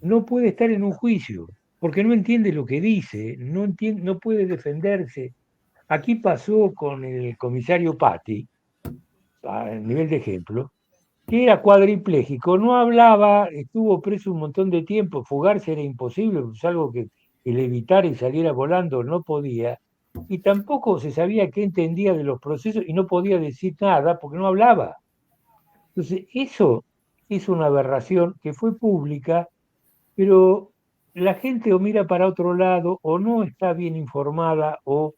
no puede estar en un juicio, porque no entiende lo que dice, no puede defenderse. Aquí pasó con el comisario Patti, a nivel de ejemplo, que era cuadripléjico, no hablaba, estuvo preso un montón de tiempo, fugarse era imposible, pues algo que el evitar y saliera volando no podía, y tampoco se sabía qué entendía de los procesos y no podía decir nada porque no hablaba. Entonces, eso es una aberración que fue pública, pero la gente o mira para otro lado o no está bien informada o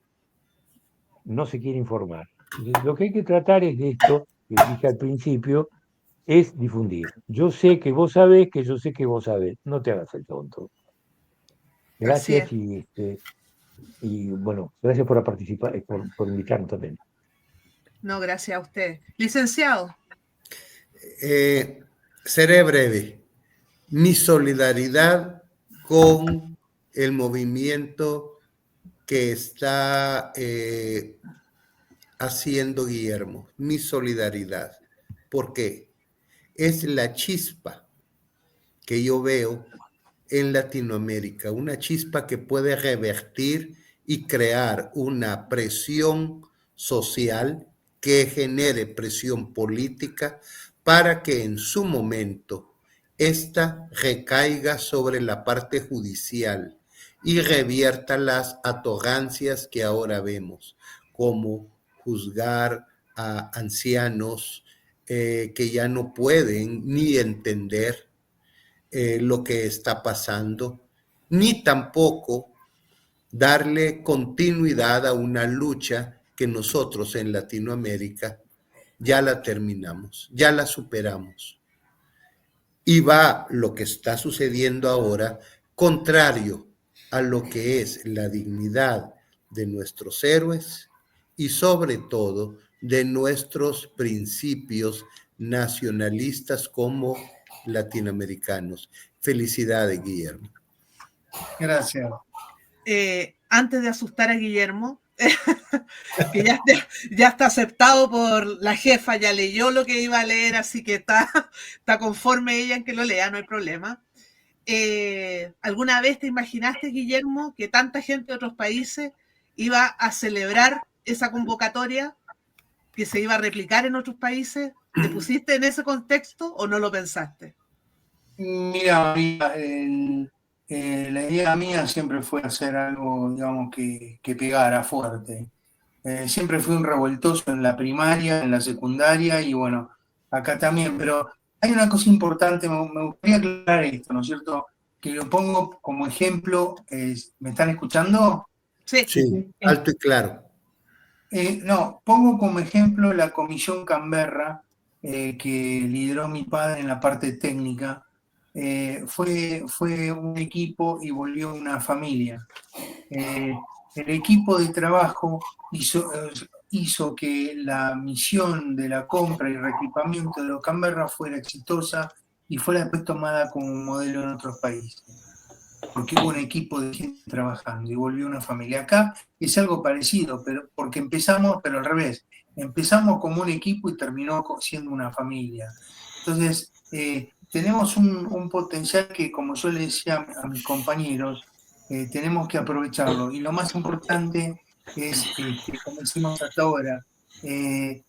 no se quiere informar. Entonces, lo que hay que tratar es de esto, que dije al principio, es difundir. Yo sé que vos sabés que yo sé que vos sabés. No te hagas el tonto. Gracias y bueno, gracias por participar, por invitarnos también. No, gracias a usted. Licenciado. Seré breve. Mi solidaridad con el movimiento que está haciendo Guillermo. Mi solidaridad. ¿Por qué? Es la chispa que yo veo en Latinoamérica, una chispa que puede revertir y crear una presión social que genere presión política para que en su momento esta recaiga sobre la parte judicial y revierta las arrogancias que ahora vemos, como juzgar a ancianos que ya no pueden ni entender lo que está pasando, ni tampoco darle continuidad a una lucha que nosotros en Latinoamérica ya la terminamos, ya la superamos. Y va lo que está sucediendo ahora contrario a lo que es la dignidad de nuestros héroes y sobre todo de nuestros principios nacionalistas como latinoamericanos. Felicidades, Guillermo. Gracias. Antes de asustar a Guillermo, que ya está aceptado por la jefa, ya leyó lo que iba a leer, así que está conforme ella en que lo lea, no hay problema. ¿Alguna vez te imaginaste, Guillermo, que tanta gente de otros países iba a celebrar esa convocatoria, que se iba a replicar en otros países? ¿Te pusiste en ese contexto o no lo pensaste? Mira, la idea mía siempre fue hacer algo, digamos, que pegara fuerte. Siempre fui un revoltoso en la primaria, en la secundaria y bueno, acá también. Pero hay una cosa importante, me gustaría aclarar esto, ¿no es cierto? Que lo pongo como ejemplo. ¿Me están escuchando? Sí. Sí, alto y claro. No, pongo como ejemplo la Comisión Canberra, que lideró mi padre en la parte técnica. Fue un equipo y volvió una familia. El equipo de trabajo hizo que la misión de la compra y reequipamiento de los Canberra fuera exitosa y fuera después tomada como modelo en otros países. Porque hubo un equipo de gente trabajando y volvió una familia. Acá es algo parecido, pero porque empezamos, pero al revés. Empezamos como un equipo y terminó siendo una familia. Entonces, tenemos un potencial que, como yo le decía a mis compañeros, tenemos que aprovecharlo. Y lo más importante es, como decimos hasta ahora,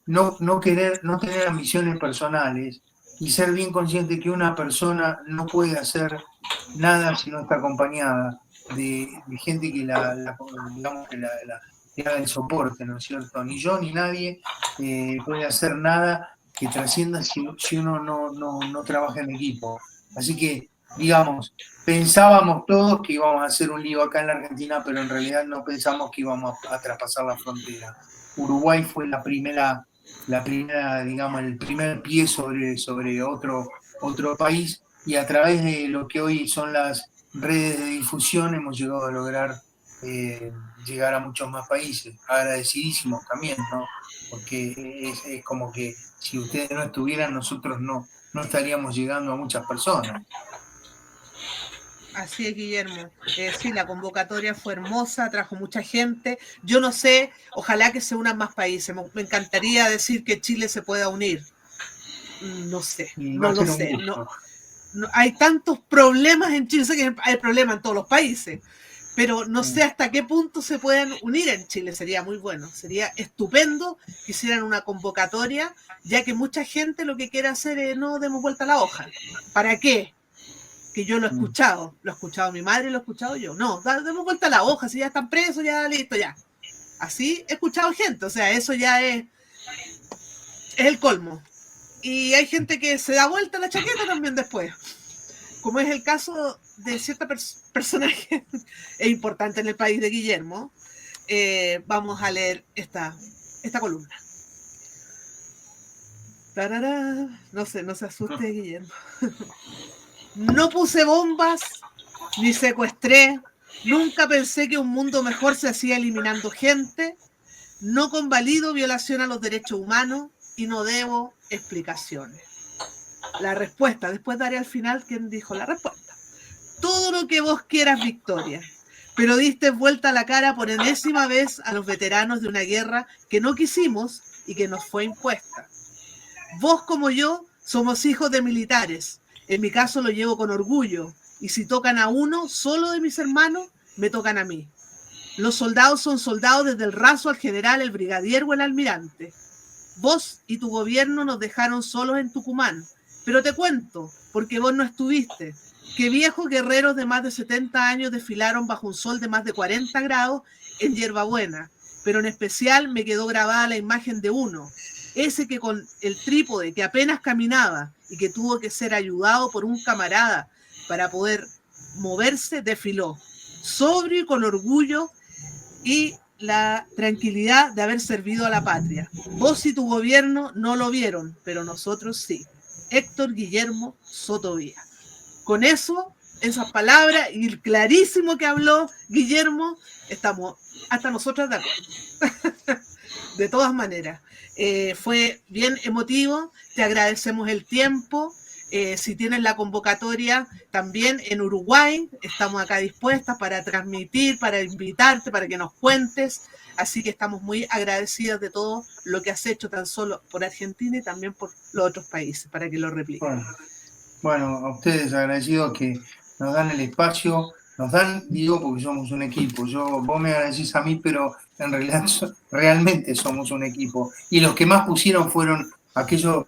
no tener ambiciones personales y ser bien consciente que una persona no puede hacer nada si no está acompañada de gente que digamos que haga el soporte, ¿no es cierto? Ni yo ni nadie puede hacer nada que trascienda si uno no trabaja en equipo. Así que, digamos, pensábamos todos que íbamos a hacer un lío acá en la Argentina, pero en realidad no pensamos que íbamos a traspasar la frontera. Uruguay fue la primera, digamos, el primer pie sobre otro país, y a través de lo que hoy son las redes de difusión hemos llegado a lograr llegar a muchos más países. Agradecidísimos también, ¿no? Porque es como que si ustedes no estuvieran, nosotros no estaríamos llegando a muchas personas. Así es, Guillermo. Sí, la convocatoria fue hermosa, trajo mucha gente. Yo no sé, ojalá que se unan más países. Me encantaría decir que Chile se pueda unir. No sé, no lo sé. No, hay tantos problemas en Chile, sé que hay problemas en todos los países, pero no sé hasta qué punto se pueden unir en Chile. Sería muy bueno, sería estupendo que hicieran una convocatoria, ya que mucha gente lo que quiere hacer es no demos vuelta a la hoja. ¿Para qué? Que yo lo he escuchado mi madre, lo he escuchado yo. No, demos vuelta a la hoja, si ya están presos, ya listo, ya. Así he escuchado gente, o sea, eso ya es el colmo. Y hay gente que se da vuelta la chaqueta también después, como es el caso de cierta personaje importante en el país de Guillermo. Vamos a leer esta columna. ¡Tarará! No se asuste, Guillermo. No puse bombas, ni secuestré, nunca pensé que un mundo mejor se hacía eliminando gente, no convalido violación a los derechos humanos y no debo explicaciones. La respuesta, después daré al final quién dijo la respuesta. Todo lo que vos quieras, Victoria, pero diste vuelta la cara por enésima vez a los veteranos de una guerra que no quisimos y que nos fue impuesta. Vos como yo somos hijos de militares. En mi caso lo llevo con orgullo, y si tocan a uno solo de mis hermanos, me tocan a mí. Los soldados son soldados desde el raso al general, el brigadier o el almirante. Vos y tu gobierno nos dejaron solos en Tucumán, pero te cuento, porque vos no estuviste, que viejos guerreros de más de 70 años desfilaron bajo un sol de más de 40 grados en Hierbabuena, pero en especial me quedó grabada la imagen de uno, ese que con el trípode, que apenas caminaba y que tuvo que ser ayudado por un camarada para poder moverse, desfiló, sobrio y con orgullo y la tranquilidad de haber servido a la patria. Vos y tu gobierno no lo vieron, pero nosotros sí. Héctor Guillermo Sotovía. Con eso, esas palabras y el clarísimo que habló Guillermo, estamos hasta nosotros de acuerdo. De todas maneras, fue bien emotivo, te agradecemos el tiempo. Si tienes la convocatoria también en Uruguay, estamos acá dispuestas para transmitir, para invitarte, para que nos cuentes. Así que estamos muy agradecidas de todo lo que has hecho, tan solo por Argentina y también por los otros países, para que lo repliquen. Bueno, a ustedes agradecidos que nos dan el espacio, nos dan, digo, porque somos un equipo. Vos me agradecís a mí, pero en realidad realmente somos un equipo. Y los que más pusieron fueron aquellos...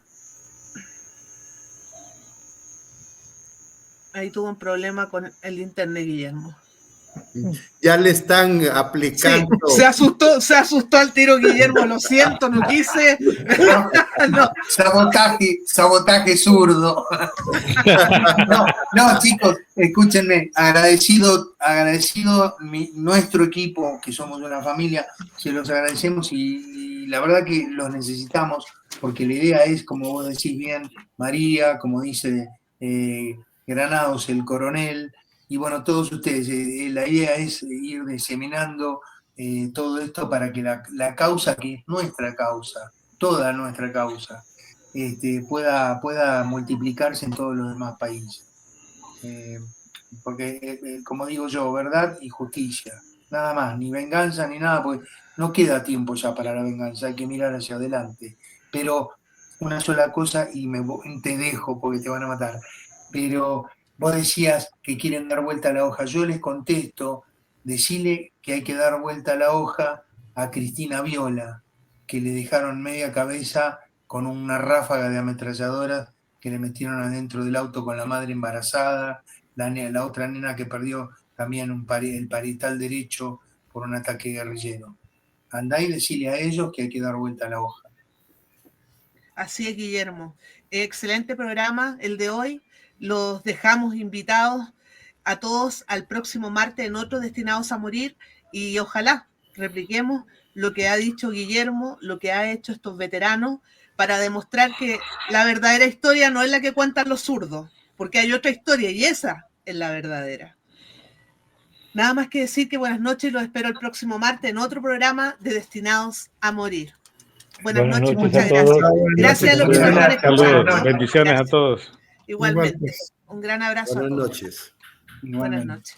Ahí tuvo un problema con el internet, Guillermo. Ya le están aplicando. Sí, se asustó al tiro, Guillermo, lo siento, no quise. No. Sabotaje zurdo. No, chicos, escúchenme, agradecido nuestro equipo, que somos una familia, se los agradecemos y la verdad que los necesitamos, porque la idea es, como vos decís bien, María, como dice Granados, el coronel, y bueno, todos ustedes, la idea es ir diseminando todo esto para que la causa, que es nuestra causa, toda nuestra causa, pueda multiplicarse en todos los demás países. Porque, como digo yo, verdad y justicia, nada más, ni venganza ni nada, porque no queda tiempo ya para la venganza, hay que mirar hacia adelante. Pero una sola cosa y te dejo porque te van a matar, pero... Vos decías que quieren dar vuelta a la hoja. Yo les contesto, decile que hay que dar vuelta a la hoja a Cristina Viola, que le dejaron media cabeza con una ráfaga de ametralladoras que le metieron adentro del auto con la madre embarazada, la otra nena que perdió también el parietal derecho por un ataque guerrillero. Andá y decile a ellos que hay que dar vuelta a la hoja. Así es, Guillermo. Excelente programa el de hoy. Los dejamos invitados a todos al próximo martes en otro Destinados a Morir y ojalá repliquemos lo que ha dicho Guillermo, lo que ha hecho estos veteranos para demostrar que la verdadera historia no es la que cuentan los zurdos, porque hay otra historia y esa es la verdadera. Nada más que decir que buenas noches y los espero el próximo martes en otro programa de Destinados a Morir. Buenas noches, muchas gracias. Gracias a los que nos han escuchado. Bendiciones a todos. Igualmente. Un gran abrazo. Buenas a todos. noches. Buenas noches.